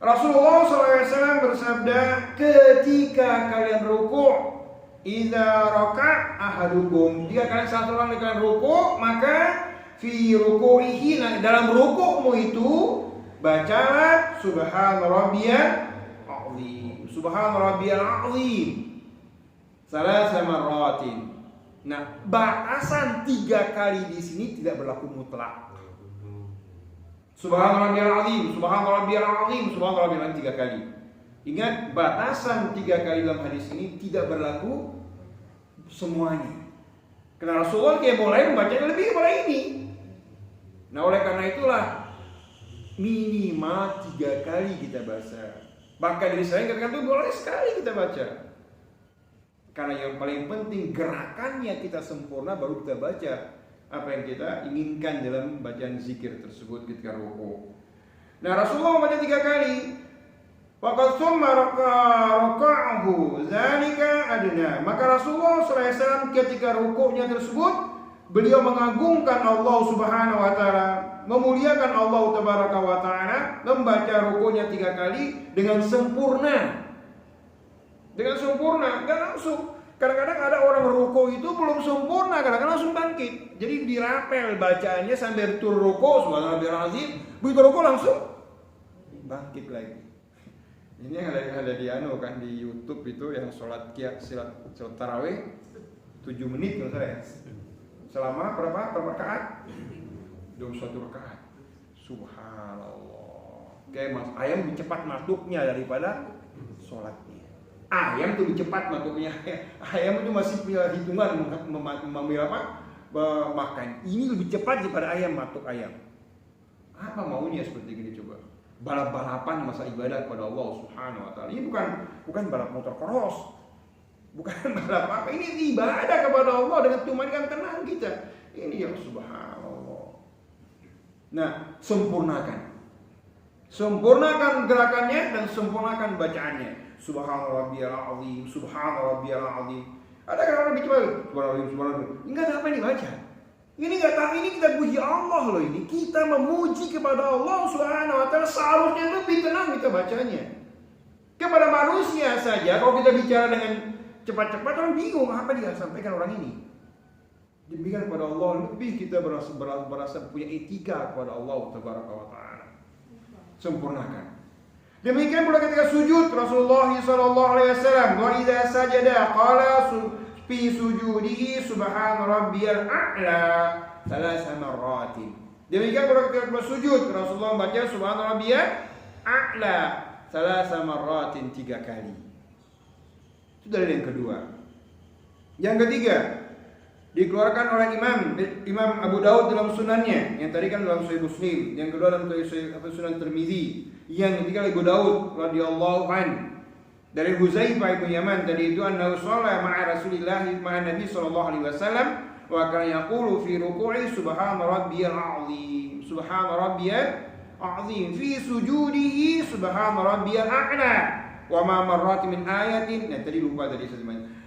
Rasulullah SAW bersabda, ketika kalian rukuk, idza raka' ahadukum, jika kalian salah seorang kalian rukuk, maka fi ruku'ihi, dalam rukukmu itu bacalah subhana rabbiyal azim. Subhana rabbiyal azim 3 marratin. Nah, batasan 3 kali di sini tidak berlaku mutlak. Subhana rabbiyal azim, subhana rabbiyal azim, subhana rabbiyal azim 3 kali. Ingat, batasan 3 kali dalam hadis ini tidak berlaku semuanya. Karena Rasulullah mulai membacanya lebih daripada ini. Nah, oleh karena itulah minimal 3 kali kita baca. Bahkan dari saya katakan itu boleh sekali kita baca. Karena yang paling penting gerakannya kita sempurna baru kita baca apa yang kita inginkan dalam bacaan zikir tersebut ketika rukuk. Nah, Rasulullah membaca 3 kali. Waqad summa raka'ahu zalika adna. Maka Rasulullah SAW ketika rukuknya tersebut beliau mengagungkan Allah Subhanahu wa taala, memuliakan Allah Tabaraka wa taala, membaca rukuknya 3 kali dengan sempurna. Dengan sempurna, enggak langsung. Kadang-kadang ada orang ruku itu belum sempurna, kadang-kadang langsung bangkit. Jadi dirapel bacaannya sambil tur ruku, subhanallahil azim, begitu ruku langsung bangkit lagi. Ini yang ada di kan di YouTube itu yang sholat tarawih 7 menit menurut saya. Selama berapa rakaat? 21 rakaat. Subhanallah. Kayak mas ayam lebih cepat masuknya daripada sholatnya. Ayam tuh lebih cepat masuknya. Ayam itu masih punya hitungan mengambil makan. Ini lebih cepat daripada ayam masuk ayam. Apa maunya seperti ini coba? Balap-balapan masa ibadah kepada Allah Subhanahu wa taala. Ini bukan balap motor cross. Bukan balap apa. Ini ibadah kepada Allah dengan tumanikan tenang kita. Ini yang subhanallah. Nah, sempurnakan gerakannya dan sempurnakan bacaannya. Subhanarabbiyal azim, subhanarabbiyal azim. Ada orang bicara subhanallah. Enggak tahu apa yang dibaca. Ini enggak tahu, ini kita puji Allah loh ini. Kita memuji kepada Allah Subhanahu wa taala, seharusnya lebih tenang kita bacanya. Kepada manusia saja kalau kita bicara dengan cepat-cepat orang bingung apa dia sampaikan orang ini. Demikian kepada Allah lebih kita berasa punya etika kepada Allah Tabaraka wa taala. Sempurnakan. Demikian pula ketika sujud Rasulullah sallallahu alaihi wasallam, wa idza sajada qala fi sujudihi subhana rabbiyal a'la 3 marratin. Demikian pula ketika sujud Rasulullah membaca subhana rabbiyal a'la 3 marratin 3 kali. Itu dari yang kedua. Yang ketiga dikeluarkan oleh Imam Abu Daud dalam sunannya, yang tadi kan dalam Sahih Muslim, yang kedua dalam Sunan Tirmizi, yang ketiga Abu Daud radhiyallahu an dari Huzaifah bin Yaman tadi itu annahu shalla ma'a Rasulillah ma'a Nabi sallallahu alaihi wasallam wa kana yaqulu fi ruku'i subhana rabbiyal azim subhana rabbiyal azim fi sujudihi subhana rabbiyal a'la wa ma marrat min ayatin. Nah tadi lupa tadi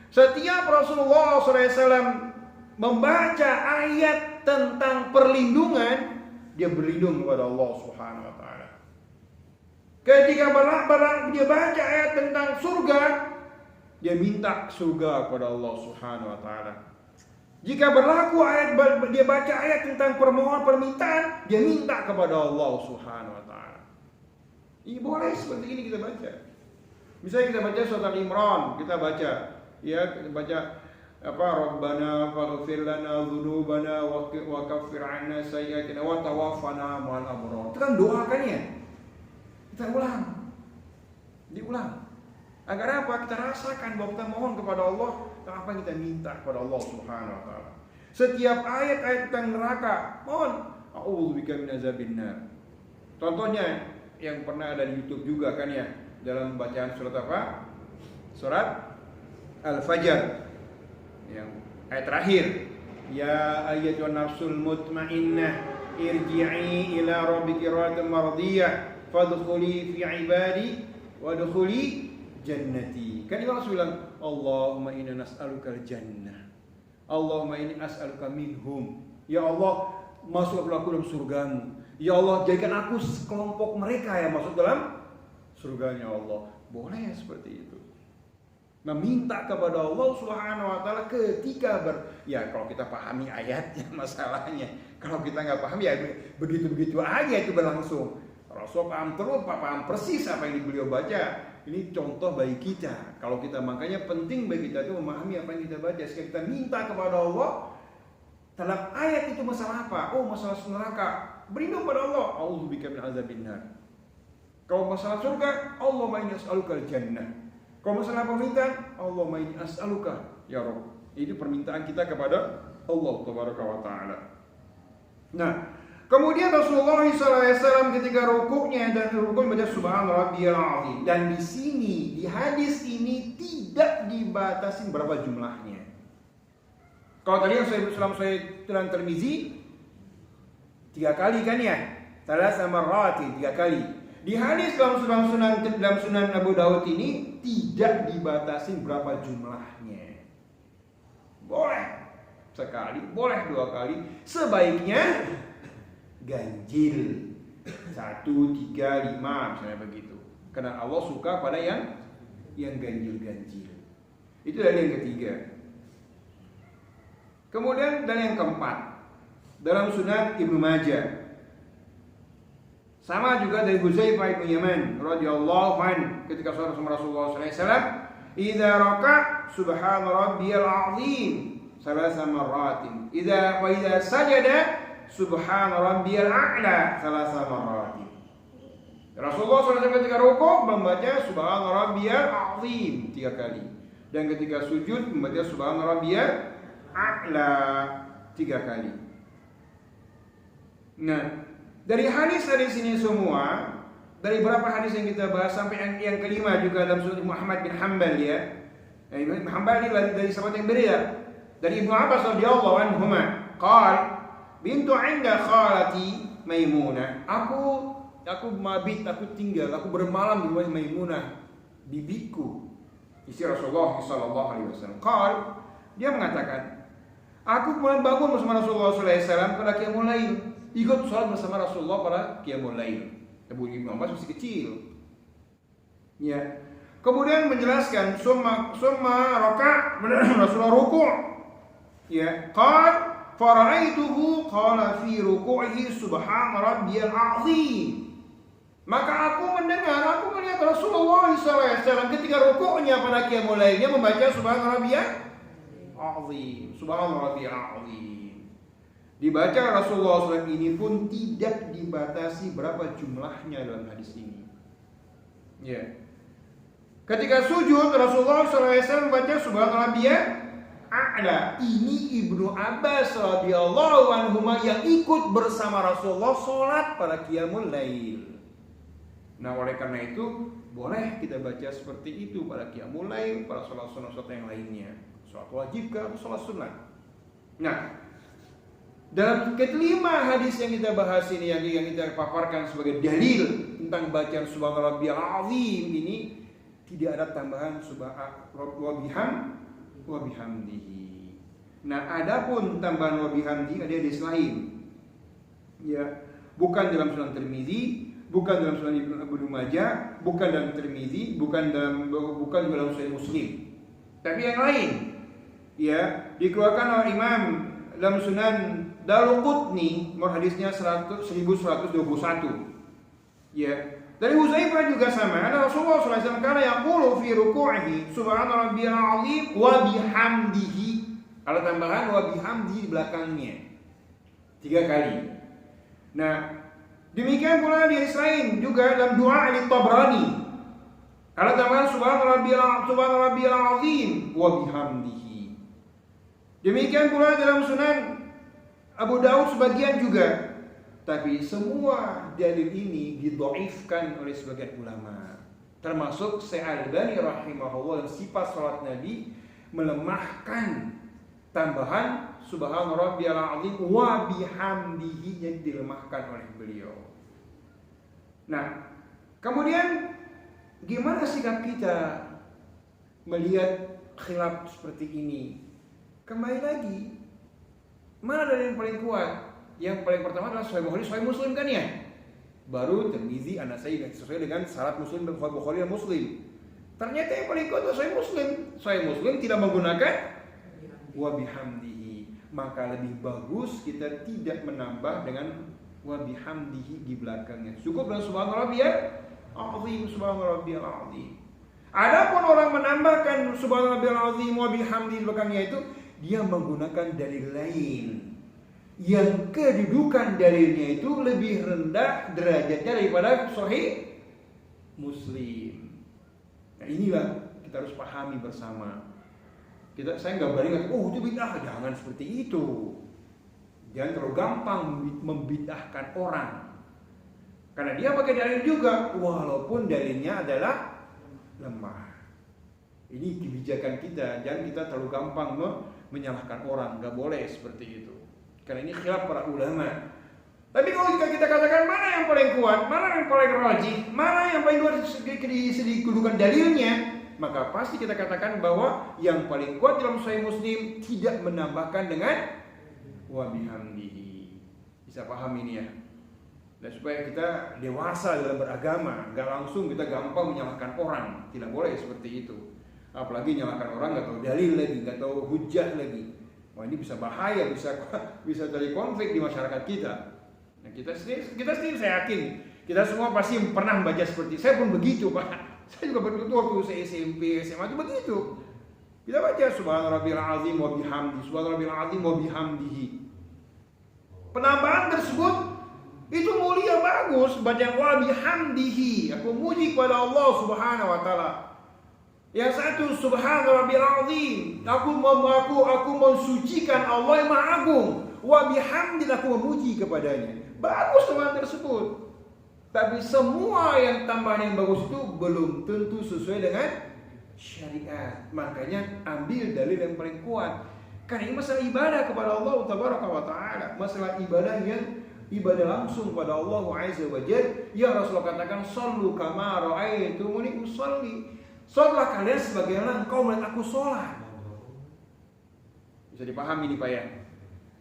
setiap Rasulullah SAW membaca ayat tentang perlindungan, dia berlindung kepada Allah Subhanahu wa taala. Ketika dia baca ayat tentang surga, dia minta surga kepada Allah Subhanahu wa taala. Jika berlaku dia baca ayat tentang permohonan permintaan, dia minta kepada Allah Subhanahu wa taala. Ini boleh seperti ini kita baca. Misalnya kita baca surat Al-Imran, kita baca Rabbana faghfir lana dzunubana wa kaffir 'anna sayyi'atina wa tawaffana ma'al abrar. Itu kan doa kan ya? Kita diulang. Agar apa? Kita rasakan bahwa kita mohon kepada Allah, apa yang kita minta kepada Allah Subhanahu wa taala. Setiap ayat-ayat tentang neraka, mohon a'udzubika min azabinnar. Contohnya yang pernah ada di YouTube juga kan ya, dalam bacaan surat apa? Surat Al-Fajr. Yang ayat terakhir, ya ayyatuhan nafsul mutmainnah irji'i ila rabbiki radiyatan mardiyah fadkhuli fi ibadi wadkhuli jannati. Kan Allah bilang, Allahumma inna nas'alukal jannah, Allahumma inni as'aluka minhum. Ya Allah, masuklah aku dalam surgamu. Ya Allah, jadikan aku sekelompok mereka yang masuk dalam surganya Allah. Boleh seperti itu. Meminta kepada Allah Subhanahu wa taala ketika kalau kita pahami ayatnya masalahnya. Kalau kita nggak paham ya begitu-begitu aja itu berlangsung. Rasul paham persis apa yang beliau baca. Ini contoh bagi kita. Kalau kita makanya penting bagi kita itu memahami apa yang kita baca. Sehingga kita minta kepada Allah dalam ayat itu masalah apa? Oh, masalah neraka. Berlindung pada Allah. A'udzubika min azabinnar. Kalau masalah surga, Allahumma inni as'alukal jannah. Kalau masalah permintaan, Allahumma inni as'aluka ya Rabb. Ini permintaan kita kepada Allah Tabaraka wa taala. Nah, Kemudian Rasulullah SAW ketika rukuknya dan rukuk baca Subhana Rabbiyal Azim. Dan di sini, di hadis ini tidak dibatasi berapa jumlahnya. Kalau tadi yang saya tulang Tirmizi 3 kali kan ya, Thalatha marrati 3 kali. Di hadis dalam sunan Abu Daud ini tidak dibatasi berapa jumlahnya. Boleh sekali, boleh 2 kali. Sebaiknya ganjil 1, 3, 5 misalnya begitu. Karena Allah suka pada yang ganjil-ganjil. Itu dari yang ketiga. Kemudian dan yang keempat, dalam Sunan Ibnu Majah. Sama juga dari Huzaifah bin Yaman radhiyallahu anhu ketika sholat sama Rasulullah sallallahu alaihi wasallam, "Idza raka' subhana rabbiyal azim 3 marratin. Idza sajada subhana rabbiyal a'la 3 marratin." Rasulullah SAW ketika rukuk membaca subhana rabbiyal azim 3 kali. Dan ketika sujud membaca subhana rabbiyal a'la 3 kali. Nah, dari hadis-hadis ini semua, dari berapa hadis yang kita bahas sampai yang kelima juga dalam Sunan Muhammad bin Hanbal ya. Ibnu Hanbal ini dari sahabat yang berbeda. Dari Ibnu Abbas radhiyallahu anhuma, qala bintu 'inda khalati Maimunah. Aku mabit, aku tinggal, aku bermalam di rumah Maimunah, bibiku, istri Rasulullah sallallahu alaihi wasallam. Qala, dia mengatakan, aku kemudian bangun bersama Rasulullah sallallahu alaihi wasallam pada qiyamul lail. Ikut sholat bersama Rasulullah pada qiyamul lail. Ibnu Abbas masih kecil. Ya. Kemudian menjelaskan summa raka' Rasulullah ruku'. Ya, qala fara'aituhu qala fi ruku'ihi subhana rabbiyal azim. Maka aku melihat Rasulullah SAW ketika rukuknya pada qiyamul lailnya membaca subhana rabbiyal azim. Subhana rabbiyal azim. Dibaca Rasulullah SAW ini pun tidak dibatasi berapa jumlahnya dalam hadis ini. Ya. Ketika sujud Rasulullah SAW membaca subhana rabbiyal a'la. Ini Ibnu Abbas radhiyallahu anhu yang ikut bersama Rasulullah sholat pada qiyamul lail. Nah, oleh karena itu boleh kita baca seperti itu pada qiyamul lail, pada sholat-sholat yang lainnya. Sholat wajib atau sholat sunat. Nah, dalam kelima hadis yang kita bahas ini yang kita paparkan sebagai dalil tentang bacaan subhana rabbiyal azim ini tidak ada tambahan wa bihamdihi. Nah, adapun tambahan wa bihamdihi ada hadis lain. Ya, bukan dalam Sunan Tirmizi, bukan dalam Sunan Ibnu Majah, bukan dalam Tirmizi, bukan juga dalam Sahih Muslim. Tapi yang lain ya, dikeluarkan oleh Imam dalam Sunan Daruqutni, hadisnya 1121. Ya. Dari Huzaifah juga sama. Ada Rasulullah SAW karena yaqulu fi ruku'ihi subhana rabbiyal azim wa bihamdihi. Ada tambahan wa bihamdihi di belakangnya 3 kali. Nah, demikian pula di hadis lain juga dalam doa Ali Tabrani. Ada tambahan subhana rabbiyal azim wa bihamdihi. Demikian pula dalam Sunan Abu Daud sebagian juga. Tapi semua dalil ini didhaifkan oleh sebagian ulama. Termasuk Syekh Al-Albani rahimahullah dalam sifat salat Nabi melemahkan tambahan subhana rabbiyal azim wa bihamdihi yang dilemahkan oleh beliau. Nah, kemudian gimana sikap kita melihat khilaf seperti ini? Kembali lagi, mana dalil yang paling kuat? Yang paling pertama adalah Sahih Bukhari, Sahih Muslim kan ya? Baru Tirmizi, An-Nasa'i sesuai dengan syarat Muslim dan Sahih Bukhari dan Muslim. Ternyata yang paling kuat adalah Sahih Muslim. Sahih Muslim tidak menggunakan wa bihamdihi. Maka lebih bagus kita tidak menambah dengan wa bihamdihi di belakangnya. Cukup dengan subhana rabbiyal azim, subhana rabbiyal azim. Adapun orang menambahkan subhana rabbiyal azim wa bihamdihi di belakangnya itu, dia menggunakan dalil lain yang kedudukan dalilnya itu lebih rendah derajatnya daripada Sahih Muslim. Nah, inilah kita harus pahami bersama. Saya nggak berani ngatakan, oh itu bid'ah, jangan seperti itu. Jangan terlalu gampang membid'ahkan orang. Karena dia pakai dalil juga, walaupun dalilnya adalah lemah. Ini kebijakan kita, jangan kita terlalu gampang menyalahkan orang, nggak boleh seperti itu. Karena ini khilaf para ulama. Tapi kalau kita katakan mana yang paling kuat, mana yang paling rajih, mana yang paling kuat dikedudukan dalilnya, maka pasti kita katakan bahwa yang paling kuat dalam Sahih Muslim tidak menambahkan dengan wa bihamdihi. Bisa paham ini ya? Dan supaya kita dewasa dalam beragama, nggak langsung kita gampang menyalahkan orang, tidak boleh seperti itu. Apalagi menyalahkan orang nggak tahu dalil lagi, nggak tahu hujah lagi. Wah, ini bisa bahaya, bisa jadi konflik di masyarakat kita. Nah, kita sendiri saya yakin kita semua pasti pernah membaca seperti saya pun begitu, Pak. Saya juga begitu waktu saya SMP, SMA itu begitu. Kita baca subhanarabbil azim wa bihamdi, subhanarabbil azim wa bihamdihi. Penambahan tersebut itu mulia, bagus, baca wa bihamdihi. Aku muji kepada Allah Subhanahu wa taala. Yang satu subhanarabbil azim, aku mensucikan Allah yang Maha Agung. Wa bihamdi, aku memuji kepadanya. Bagus teman tersebut. Tapi semua yang tambahan yang bagus itu belum tentu sesuai dengan syariat. Makanya ambil dalil yang paling kuat. Karena ini masalah ibadah kepada Allah Tabaraka wa Ta'ala. Masalah ibadah yang ibadah langsung pada Allah Azza wa Jalla. Ya Rasulullah katakan, "Shallu kama ra'aitumuni usolli." Salatlah kalian sebagaimana engkau melihat aku sholat. Bisa dipahami ini Pak ya.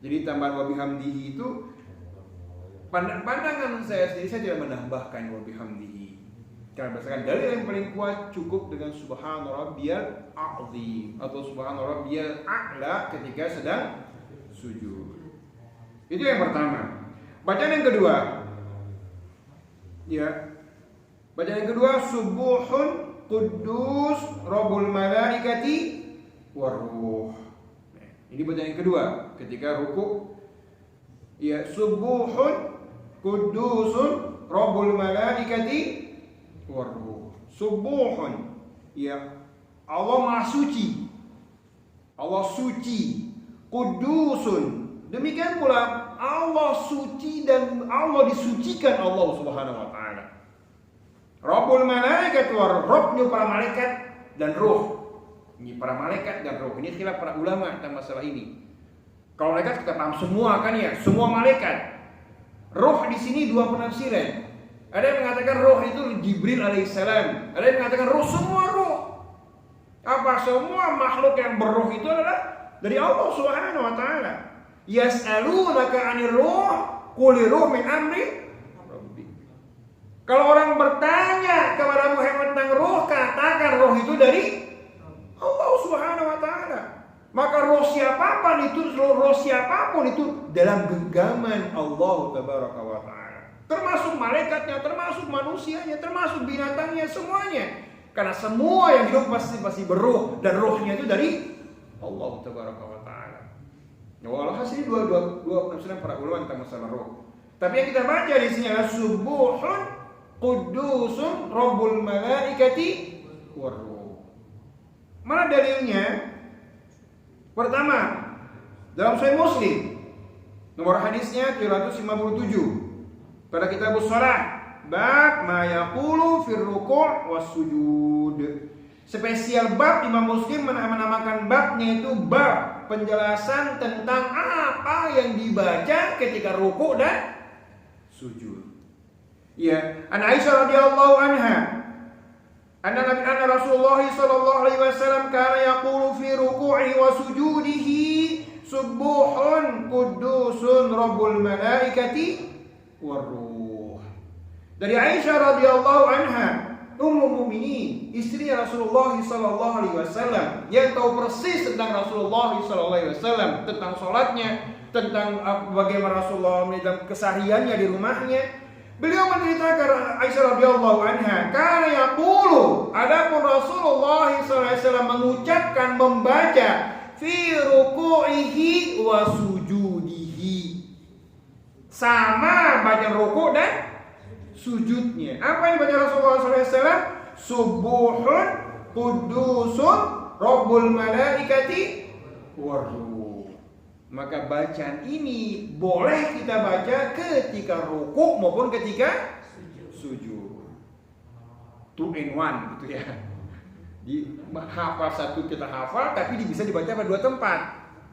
Jadi tambahan wa bihamdihi itu pandangan saya sendiri, saya tidak menambahkan wa bihamdihi. Karena berdasarkan dalil yang paling kuat cukup dengan subhana rabbiyal azim atau subhana rabbiyal a'la ketika sedang sujud. Itu yang pertama. Bacaan yang kedua. Ya. Bacaan yang kedua, subuhun Quddus Rabbul Malaikati Waruh. Ini bacaan yang kedua ketika ruku. Ya, subuhun Quddusun Rabbul Malaikati Waruh. Subuhun, ya, Allah Maha Suci. Allah suci. Quddusun, demikian pula Allah suci dan Allah disucikan Allah Subhanahu wa taala. Rabbul malaikat wa Rabbnya para malaikat dan roh. Ini para malaikat dan roh. Ini khilaf para ulama tentang masalah ini. Kalau malaikat kita paham semua kan ya, semua malaikat. Roh di sini dua penafsiran. Ada yang mengatakan roh itu Jibril alaihissalam. Ada yang mengatakan roh semua roh. Apa semua makhluk yang berroh itu adalah dari Allah Subhanahu wa taala. Yas'alunaka 'anir ruh, qul ruh min amri. Kalau orang bertanya kepada Muhammad tentang roh, katakan roh itu dari Allah Subhanahu wa taala. Maka roh siapapun itu dalam genggaman Allah Tabaraka wa taala. Termasuk malaikatnya, termasuk manusianya, termasuk binatangnya, semuanya. Karena semua yang hidup pasti berroh dan rohnya itu dari Allah Tabaraka wa taala. Walhasil dua penafsiran para ulama tentang masalah roh. Tapi yang kita baca di sini adalah subuhun Quddusun Rabbul Malaikati Waruh. Mana dalilnya? Pertama, dalam Sahih Muslim, nomor hadisnya 757. Pada kitab shalah, bab ma yaqulu fir ruku' was sujud. Spesial bab Imam Muslim menamakan babnya itu bab penjelasan tentang apa yang dibaca ketika ruku' dan sujud. Ya, an Aisyah radhiyallahu anha, anna Rasulullah sallallahu alaihi wasallam kana yaqulu fi ruku'ihi wa sujudihi subuhun quddusun rabbul malaikati waruh. Dari Aisyah radhiyallahu anha, Ummul Mukminin, istri Rasulullah sallallahu alaihi wasallam, yang tahu persis tentang Rasulullah sallallahu alaihi wasallam, tentang salatnya, tentang bagaimana Rasulullah dalam kesehariannya di rumahnya. Beliau menceritakan Aisyah radhiyallahu anha, kana yaqulu, adapun Rasulullah sallallahu alaihi wasallam mengucapkan, membaca fi ruku'ihi wa sujudihi. Sama baca ruku' dan sujudnya. Apa yang dibaca Rasulullah sallallahu alaihi wasallam? Subuhun quddusun rabbul malaikati waruh. Maka bacaan ini boleh kita baca ketika rukuk maupun ketika sujud. 2 in 1 gitu ya. Di hafal satu kita hafal, tapi bisa dibaca pada 2 tempat,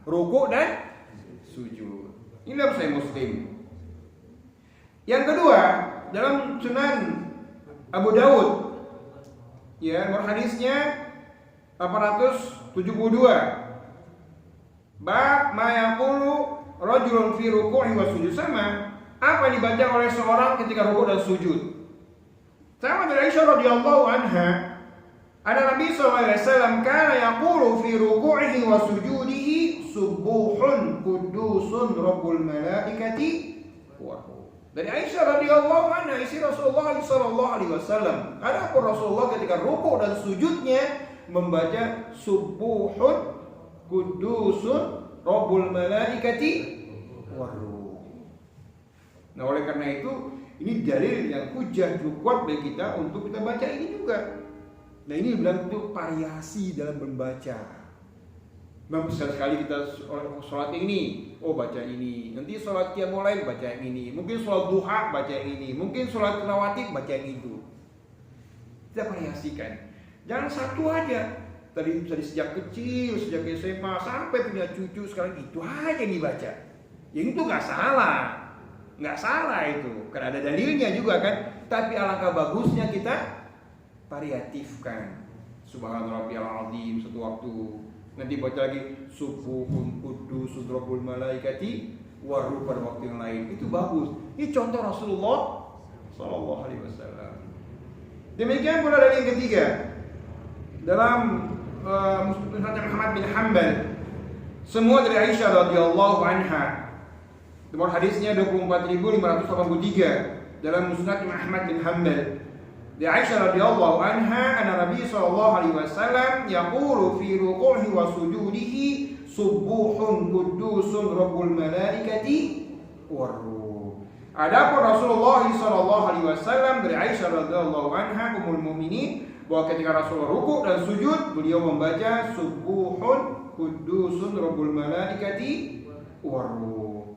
rukuk dan sujud. Ini dalam Sahih Muslim. Yang kedua, dalam Sunan Abu Dawud, ya, nomor hadisnya 872. Bab ma yaqulu rajulun fi ruku'i wa sujud, sama apa yang dibaca oleh seorang ketika rukuk dan sujud. Sama dari Aisyah radhiyallahu anha, ada Nabi SAW kana yaqulu fi ruku'ihi wa sujudihi subuhun qudusun rabbul malaikati wa ruh. Dari Aisyah radhiyallahu anha, istri Rasulullah sallallahu alaihi wasallam, adapun Rasulullah ketika rukuk dan sujudnya membaca subuhun qudusun rabbul malaikati wa ruh. Nah, oleh karena itu ini dalil yang hujah cukup bagi kita untuk kita baca ini juga. Nah, ini bilang itu variasi dalam membaca. Memang sekali kita sholat ini, baca ini. Nanti sholat qiyamul lail baca yang ini. Mungkin sholat duha baca yang ini. Mungkin sholat rawatib baca yang itu. Kita variasikan. Jangan satu aja. Tadi sejak kecil, sejak SMA sampai punya cucu, sekarang itu aja yang dibaca. Yang itu nggak salah itu. Karena ada dalilnya juga kan. Tapi alangkah bagusnya kita variatifkan. Subhana rabbiyal azim satu waktu, nanti baca lagi subuhun qudusun rabbul malaikati wa ruh pada waktu yang lain. Itu bagus. Ini contoh Rasulullah sallallahu alaihi wasallam. Demikian pula dari yang ketiga dalam Musnad Ahmad bin Hanbal, semua dari Aisyah radhiyallahu anha. Nomor hadisnya 24583 dalam Musnad Ahmad bin Hanbal. Di Aisyah radhiyallahu anha, anna Nabi sallallahu alaihi wasallam yaqulu fi ruku'ihi wa sujudihi subuhun qudusun rabbul malaikati war ruh. Adapun Rasulullah sallallahu alaihi wasallam dari Aisyah radhiyallahu anha ummul mukminin, bahwa ketika Rasulullah rukuk dan sujud beliau membaca subuhun qudusun rabbul malaikati war ruh.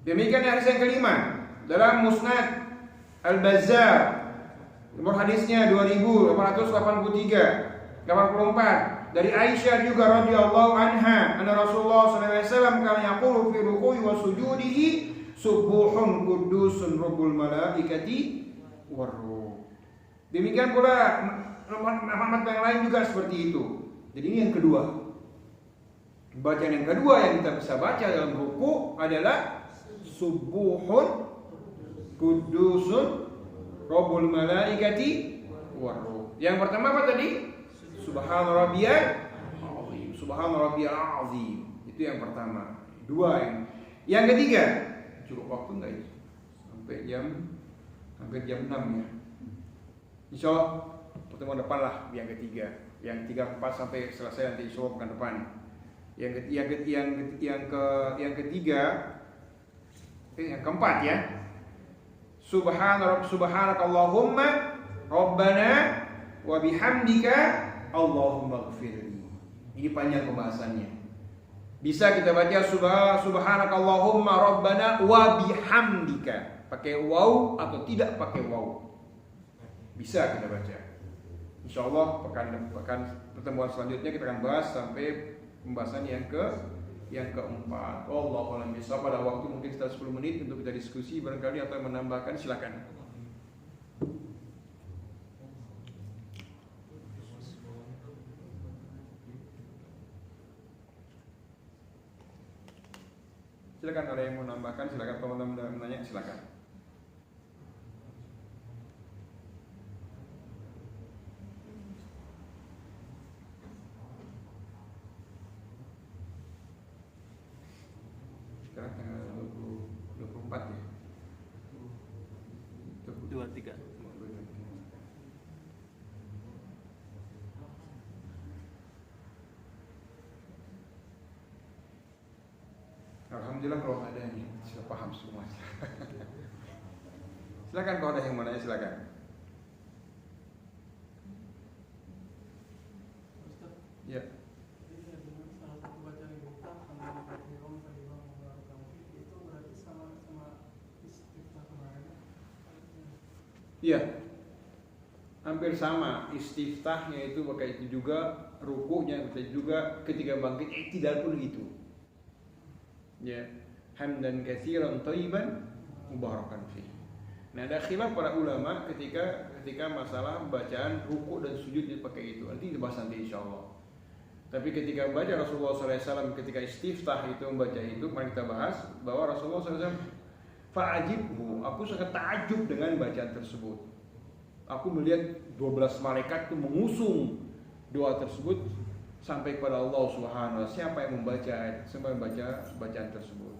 Demikian hadis yang kelima dalam Musnad Al-Bazzar, nomor hadisnya 2883 84 dari Aisyah juga radhiyallahu anha, anna Rasulullah sallallahu alaihi wasallam kana yaqulu fi ruku'i wa sujudihi subuhun qudusun rabbul malaikati war ruh. Demikian pula nama-nama yang lain juga seperti itu. Jadi ini yang kedua. Bacaan yang kedua yang kita bisa baca dalam ruku adalah subuhun qudusun rabbul malaikati war ruh. Yang pertama apa tadi? Subhana rabbiyal azim. Subhana rabbiyal azim. Itu yang pertama. Dua yang ketiga, cukup waktu enggak itu? Hampir jam 6 ya. Insyaallah pertemuan depan lah yang ketiga. Yang 3, 4 sampai selesai nanti insyaallah pekan depan. Yang keempat ya. Subhanakallahumma rabbana wa bihamdika Allahumma ighfirli. Ini panjang pembahasannya. Bisa kita baca subhanakallahumma rabbana wa bihamdika, pakai waw atau tidak pakai waw. Bisa kita baca. Insyaallah pekan pertemuan selanjutnya kita akan bahas sampai pembahasan yang keempat. Wallahu a'lam bishawab. Pada waktu mungkin sekitar 10 menit untuk kita diskusi, barangkali atau menambahkan silakan. Silakan, ada yang mau menambahkan, silakan. Teman-teman menanya, silakan. Sekarang tanggal 24 ya. 23. Alhamdulillah kalau ada yang sudah paham semua. Silakan kalau ada yang mau nanya, silakan. Ya. Iya, hampir sama. Istiftahnya itu pakai itu juga, rukunya juga, ketika bangkit i'tidal pun gitu. Ya, hamdan katsiran thayyiban mubarakan fi. Nah, ada khilaf para ulama ketika masalah bacaan ruku dan sujud dipakai itu. Nanti dibahas nanti insyaallah. Tapi ketika baca Rasulullah SAW ketika istiftah itu membaca itu, mari kita bahas bahwa Rasulullah SAW fa'ajibhu, aku sangat takjub dengan bacaan tersebut. Aku melihat 12 malaikat itu mengusung doa tersebut sampai kepada Allah Subhanahu wa taala. Siapa yang membaca bacaan tersebut?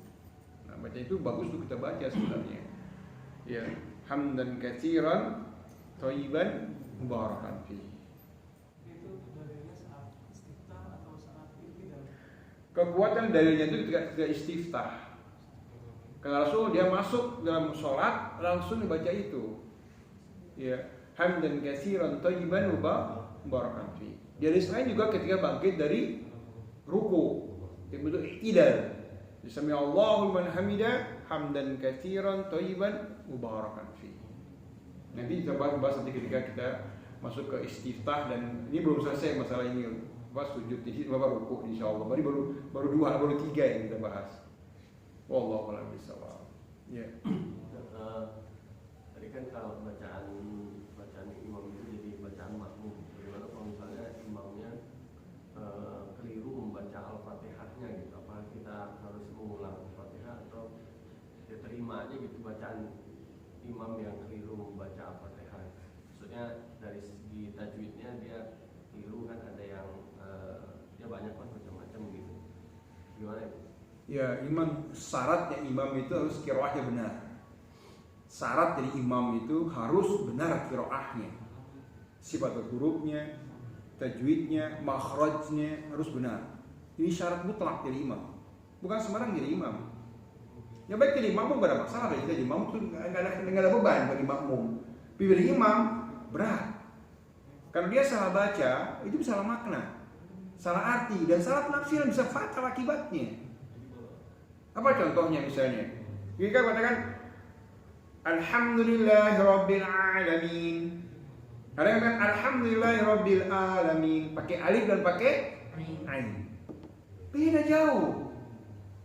Nah, baca itu bagus untuk kita baca sebenarnya. Ya, hamdan katsiran thayyiban mubarakan fi. Itu dalilnya saat istiftah atau saat i'tidal? Kekuatan dalilnya itu ketika istiftah. Karena Rasul dia masuk dalam sholat langsung dibaca itu. Ya, hamdan katsiran thayyiban mubarakan fi. Di hadis lain juga ketika bangkit dari ruku, itu bentuk i'tidal. Sami Allahu liman hamidah hamdan katsiran thayyiban mubarakan fi. Nanti kita bahas nanti ketika kita masuk ke istiftah, dan ini belum selesai masalah ini. Pas sujud di situ baru ruku insyaallah. Baru 3 yang kita bahas. Wallahu a'lam bishawab. Ya. Tadi kan kalau bacaan imam itu jadi bacaan makmum. Bagaimana kalau misalnya imamnya keliru membaca Al-Fatihahnya gitu? Apa kita harus mengulang Al-Fatihah atau dia terima aja gitu bacaan imam yang keliru membaca Al-Fatihah? Maksudnya dari segi tajwidnya dia keliru kan, ada yang dia banyak kan macam-macam gitu. Gimana itu? Ya, syaratnya imam itu harus qiraahnya benar. Syarat dari imam itu harus benar qiraahnya. Sifat hurufnya, tajwidnya, makhrajnya harus benar. Ini syarat mutlak dari imam. Bukan sembarang jadi imam. Ya baik jadi makmum gak ada masalah, bagi jadi imam itu nggak ada beban bagi makmum. Tapi bagi imam berat. Karena dia salah baca itu salah makna, salah arti, dan salah penafsiran bisa fatal akibatnya. Apa contohnya misalnya? Kita katakan Alhamdulillahirabbil alamin. Ada yang katakan Alhamdulillahirabbil alamin pakai alif dan pakai ain. Beda jauh.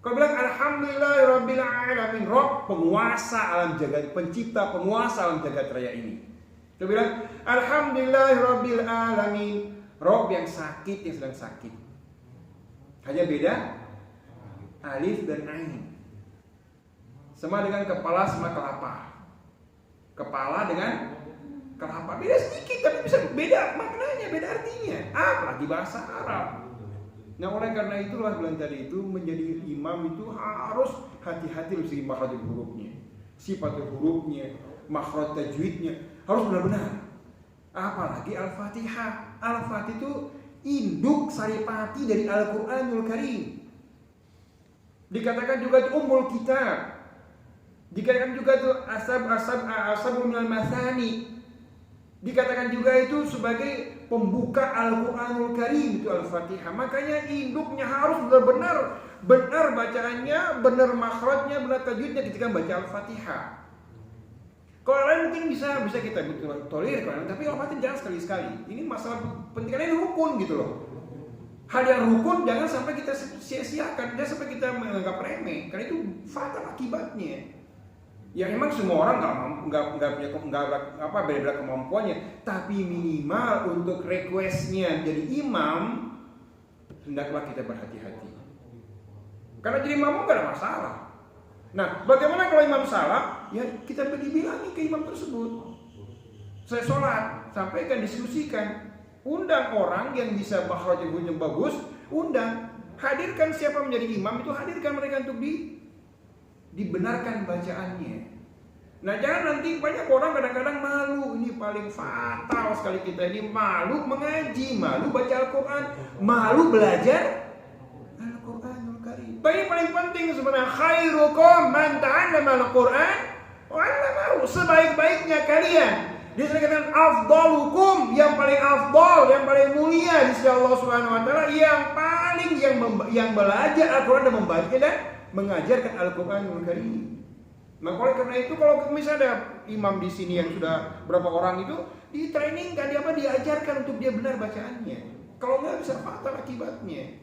Kau bilang Alhamdulillahirabbil alamin, Rabb penguasa alam jagat, pencipta penguasa alam jagat raya ini. Kau bilang Alhamdulillahirabbil alamin, Rabb yang sakit, yang sedang sakit. Hanya beda alif dan ain. Sama dengan kepala sama kelapa. Kepala dengan kelapa beda sedikit, tapi bisa beda maknanya, beda artinya. Apalagi bahasa Arab. Nah, oleh karena itulah bilang tadi itu menjadi imam itu harus hati-hati dari segi makhraj hurufnya, sifat hurufnya, makhraj tajwidnya harus benar-benar. Apalagi Al-Fatihah. Al-Fatihah itu induk saripati dari Al-Qur'anul Karim. Dikatakan juga itu ummul kitab. Dikatakan juga itu asabul minal mathani. Dikatakan juga itu sebagai pembuka Al-Qur'anul Karim, itu Al-Fatihah. Makanya induknya harus benar-benar benar bacaannya, benar makhrajnya, benar tajwidnya ketika baca Al-Fatihah. Kalau lain mungkin bisa kita tolerir, tapi Al-Fatihah jangan sekali-sekali. Ini masalah pentingnya, ini rukun gitu loh. Hal yang rukun jangan sampai kita sia-siakan, jangan sampai kita menganggap remeh, karena itu fatal akibatnya. Ya memang semua orang nggak punya beda kemampuannya, tapi minimal untuk requestnya jadi imam hendaklah kita berhati-hati. Karena jadi imam nggak ada masalah. Nah, bagaimana kalau imam salah? Ya kita dibilangi ke imam tersebut. Saya sholat, sampaikan, diskusikan. Undang orang yang bisa makhrajnya bagus, undang, hadirkan siapa menjadi imam itu, hadirkan mereka untuk dibenarkan bacaannya. Nah, jangan nanti banyak orang kadang-kadang malu, ini paling fatal sekali kita ini, malu mengaji, malu baca Al-Quran, malu belajar Al-Quranul Karim. Tapi paling penting sebenarnya khairukum man ta'allama Al-Quran wa 'allamahu, sebaik-baiknya kalian. Dia dikatakan afdalukum, yang paling afdal, yang paling mulia di sisi Allah Subhanahu wa taala, yang belajar Al-Qur'an dan membacanya dan mengajarkan Al-Qur'anul Karim. Nah, oleh karena itu kalau misalnya ada imam di sini yang sudah berapa orang itu di training kan diajarkan untuk dia benar bacaannya. Kalau nggak bisa fatal akibatnya.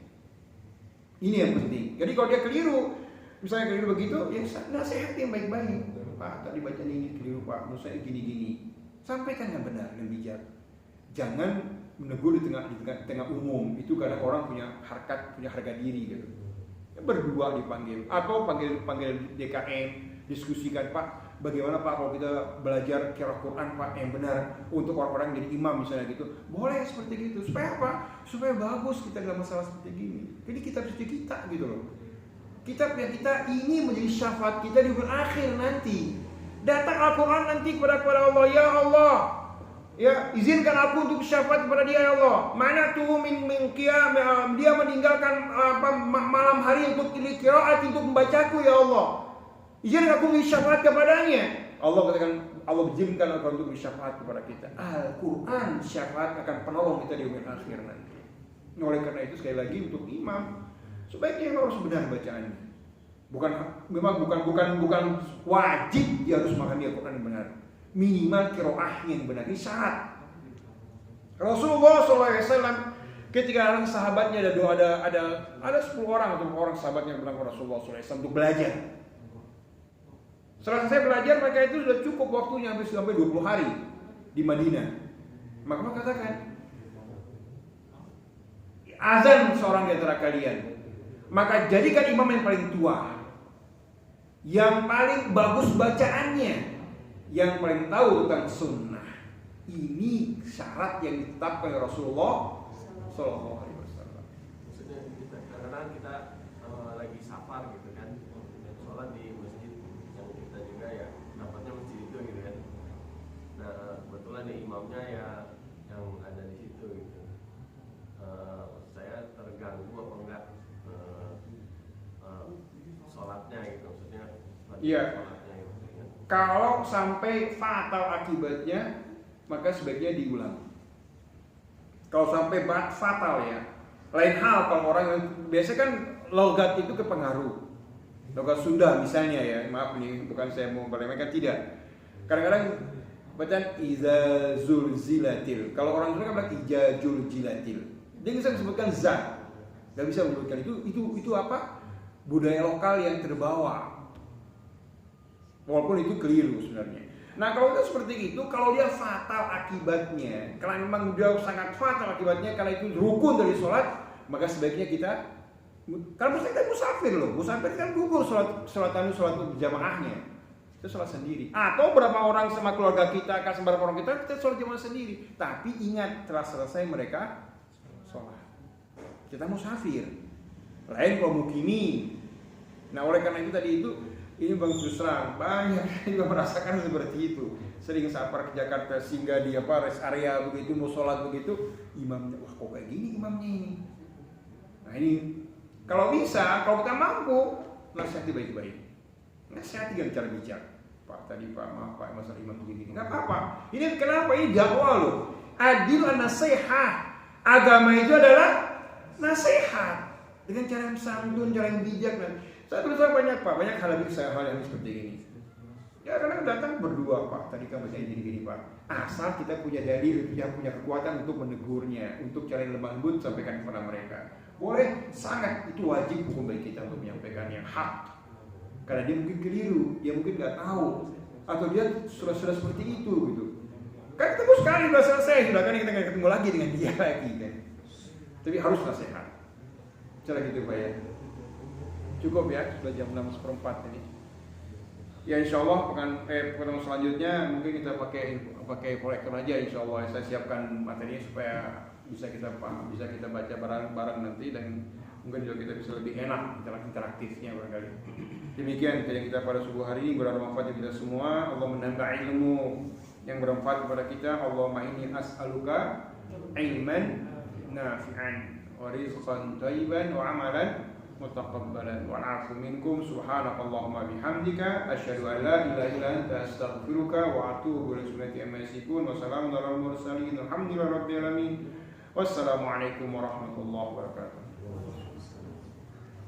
Ini yang penting. Jadi kalau dia keliru, misalnya keliru begitu, ya nasihat yang baik-baik. Pak, tadi baca ini keliru Pak, menurut saya gini-gini. Sampaikan yang benar, yang bijak. Jangan menegur di tengah umum. Itu karena orang punya harkat, punya harga diri gitu. Berdua dipanggil atau panggil DKM, diskusikan Pak, bagaimana Pak kalau kita belajar qiraah Quran Pak yang benar untuk orang-orang jadi imam misalnya gitu. Boleh seperti gitu. Supaya apa? Supaya bagus kita dalam masalah seperti gini. Jadi kita harus kita gitu loh. Kita ini menjadi syafaat kita di akhir nanti. Datang Al-Quran nanti kepada Allah, ya Allah, ya izinkan aku untuk syafaat kepada dia ya Allah. Mana tuh min qiyam, dia meninggalkan malam hari untuk qiraat untuk membacaku ya Allah. Izinkan aku syafaat kepadanya. Allah katakan, Allah izinkan Al-Quran untuk syafaat kepada kita. Al-Quran syafaat akan penolong kita di akhir nanti. Oleh karena itu sekali lagi untuk imam sebaiknya harus benar bacaannya. Bukan wajib dia harus memahami Al-Quran yang benar. Minimal qiraahnya yang benar. Ini syarat. Rasulullah SAW ketika orang sahabatnya ada 10 orang atau orang sahabatnya yang bilang ke Rasulullah SAW untuk belajar. Setelah saya belajar maka itu sudah cukup waktunya sampai 20 hari di Madinah. Maka katakan azan seorang di antara kalian. Maka jadikan imam yang paling tua, yang paling bagus bacaannya, yang paling tahu tentang sunnah. Ini syarat yang ditetapkan oleh Rasulullah Sallallahu Alaihi Wasallam. Maksudnya kadang-kadang kita lagi safar gitu kan, sholat di masjid yang kita juga ya dapatnya masjid itu gitu kan. Nah kebetulan nih imamnya ya yang ada di situ gitu. Saya terganggu apa enggak sholatnya gitu, maksudnya iya. Sholatnya gitu. Kalau sampai fatal akibatnya maka sebaiknya diulang. Kalau sampai fatal ya, lain hal kalau orang yang biasa kan logat itu kepengaruh. Logat Sunda misalnya ya, maaf nih bukan saya mau meremehkan, tidak. Kadang-kadang bacaan iza zulzilatil. Kalau orang Sunda kan bilang ija zulzilatil. Dia bisa disebutkan za. Gak bisa menyebutkan itu apa? Budaya lokal yang terbawa. Walaupun itu keliru sebenarnya. Nah kalau itu seperti itu, kalau dia fatal akibatnya, kalau memang dia sangat fatal akibatnya, kalau itu rukun dari sholat, maka sebaiknya kita, kalau kita musafir loh, musafir kan gugur sholat berjamaahnya, kita sholat sendiri. Atau berapa orang sama keluarga kita, kan sembarang orang kita sholat jamaah sendiri. Tapi ingat, setelah selesai mereka sholat. Kita musafir, lain kalau mukimin. Nah oleh karena itu tadi itu, ini Bang Jusran banyak juga merasakan seperti itu. Sering safar ke Jakarta singgah di rest area begitu, mau sholat begitu, imamnya wah kok kayak gini imamnya ini. Nah ini kalau bisa, kalau kita mampu, nasihati baik-baik. Nasihati dengan cara bijak. Pak tadi Pak maaf Pak masalah imam begini, nggak apa-apa. Ini kenapa ini dakwah loh. Adil nasihat. Agama itu adalah nasihat dengan cara yang santun, cara yang bijak. Saya berusaha banyak Pak, banyak hal yang seperti ini. Ya kadang datang berdua Pak, tadi kamu saya gini Pak. Asal kita punya dalil, punya kekuatan untuk menegurnya, untuk cara yang lemah lembut sampaikan kepada mereka. Boleh, sangat itu wajib hukum bagi kita untuk menyampaikan yang hak. Karena dia mungkin keliru, dia mungkin nggak tahu, atau dia sudah seperti itu gitu. Kan ketemu sekali sudah selesai, sudah kan kita nggak ketemu lagi dengan dia lagi kan. Tapi harus nasihat. Cara gitu Pak ya. Cukup ya, sudah jam 6:04 ini. Ya insya Allah pertemuan selanjutnya mungkin kita pakai proyektor aja insya Allah. Saya siapkan materinya supaya bisa kita baca bareng-bareng nanti dan mungkin juga kita bisa lebih enak interaktifnya barangkali. Demikian kajian kita pada subuh hari ini, bermanfaat bagi kita semua. Allah menambah ilmu yang bermanfaat kepada kita. Allahumma inni as'aluka ilman nafi'an wa rizqan thayyiban wa amalan mutaqabbalan wal 'afu minkum. Subhanakallahumma bihamdika asyhadu an la ilaha illa anta astaghfiruka wa atubu ilaika. Wassalamu alaikum warahmatullahi wabarakatuh.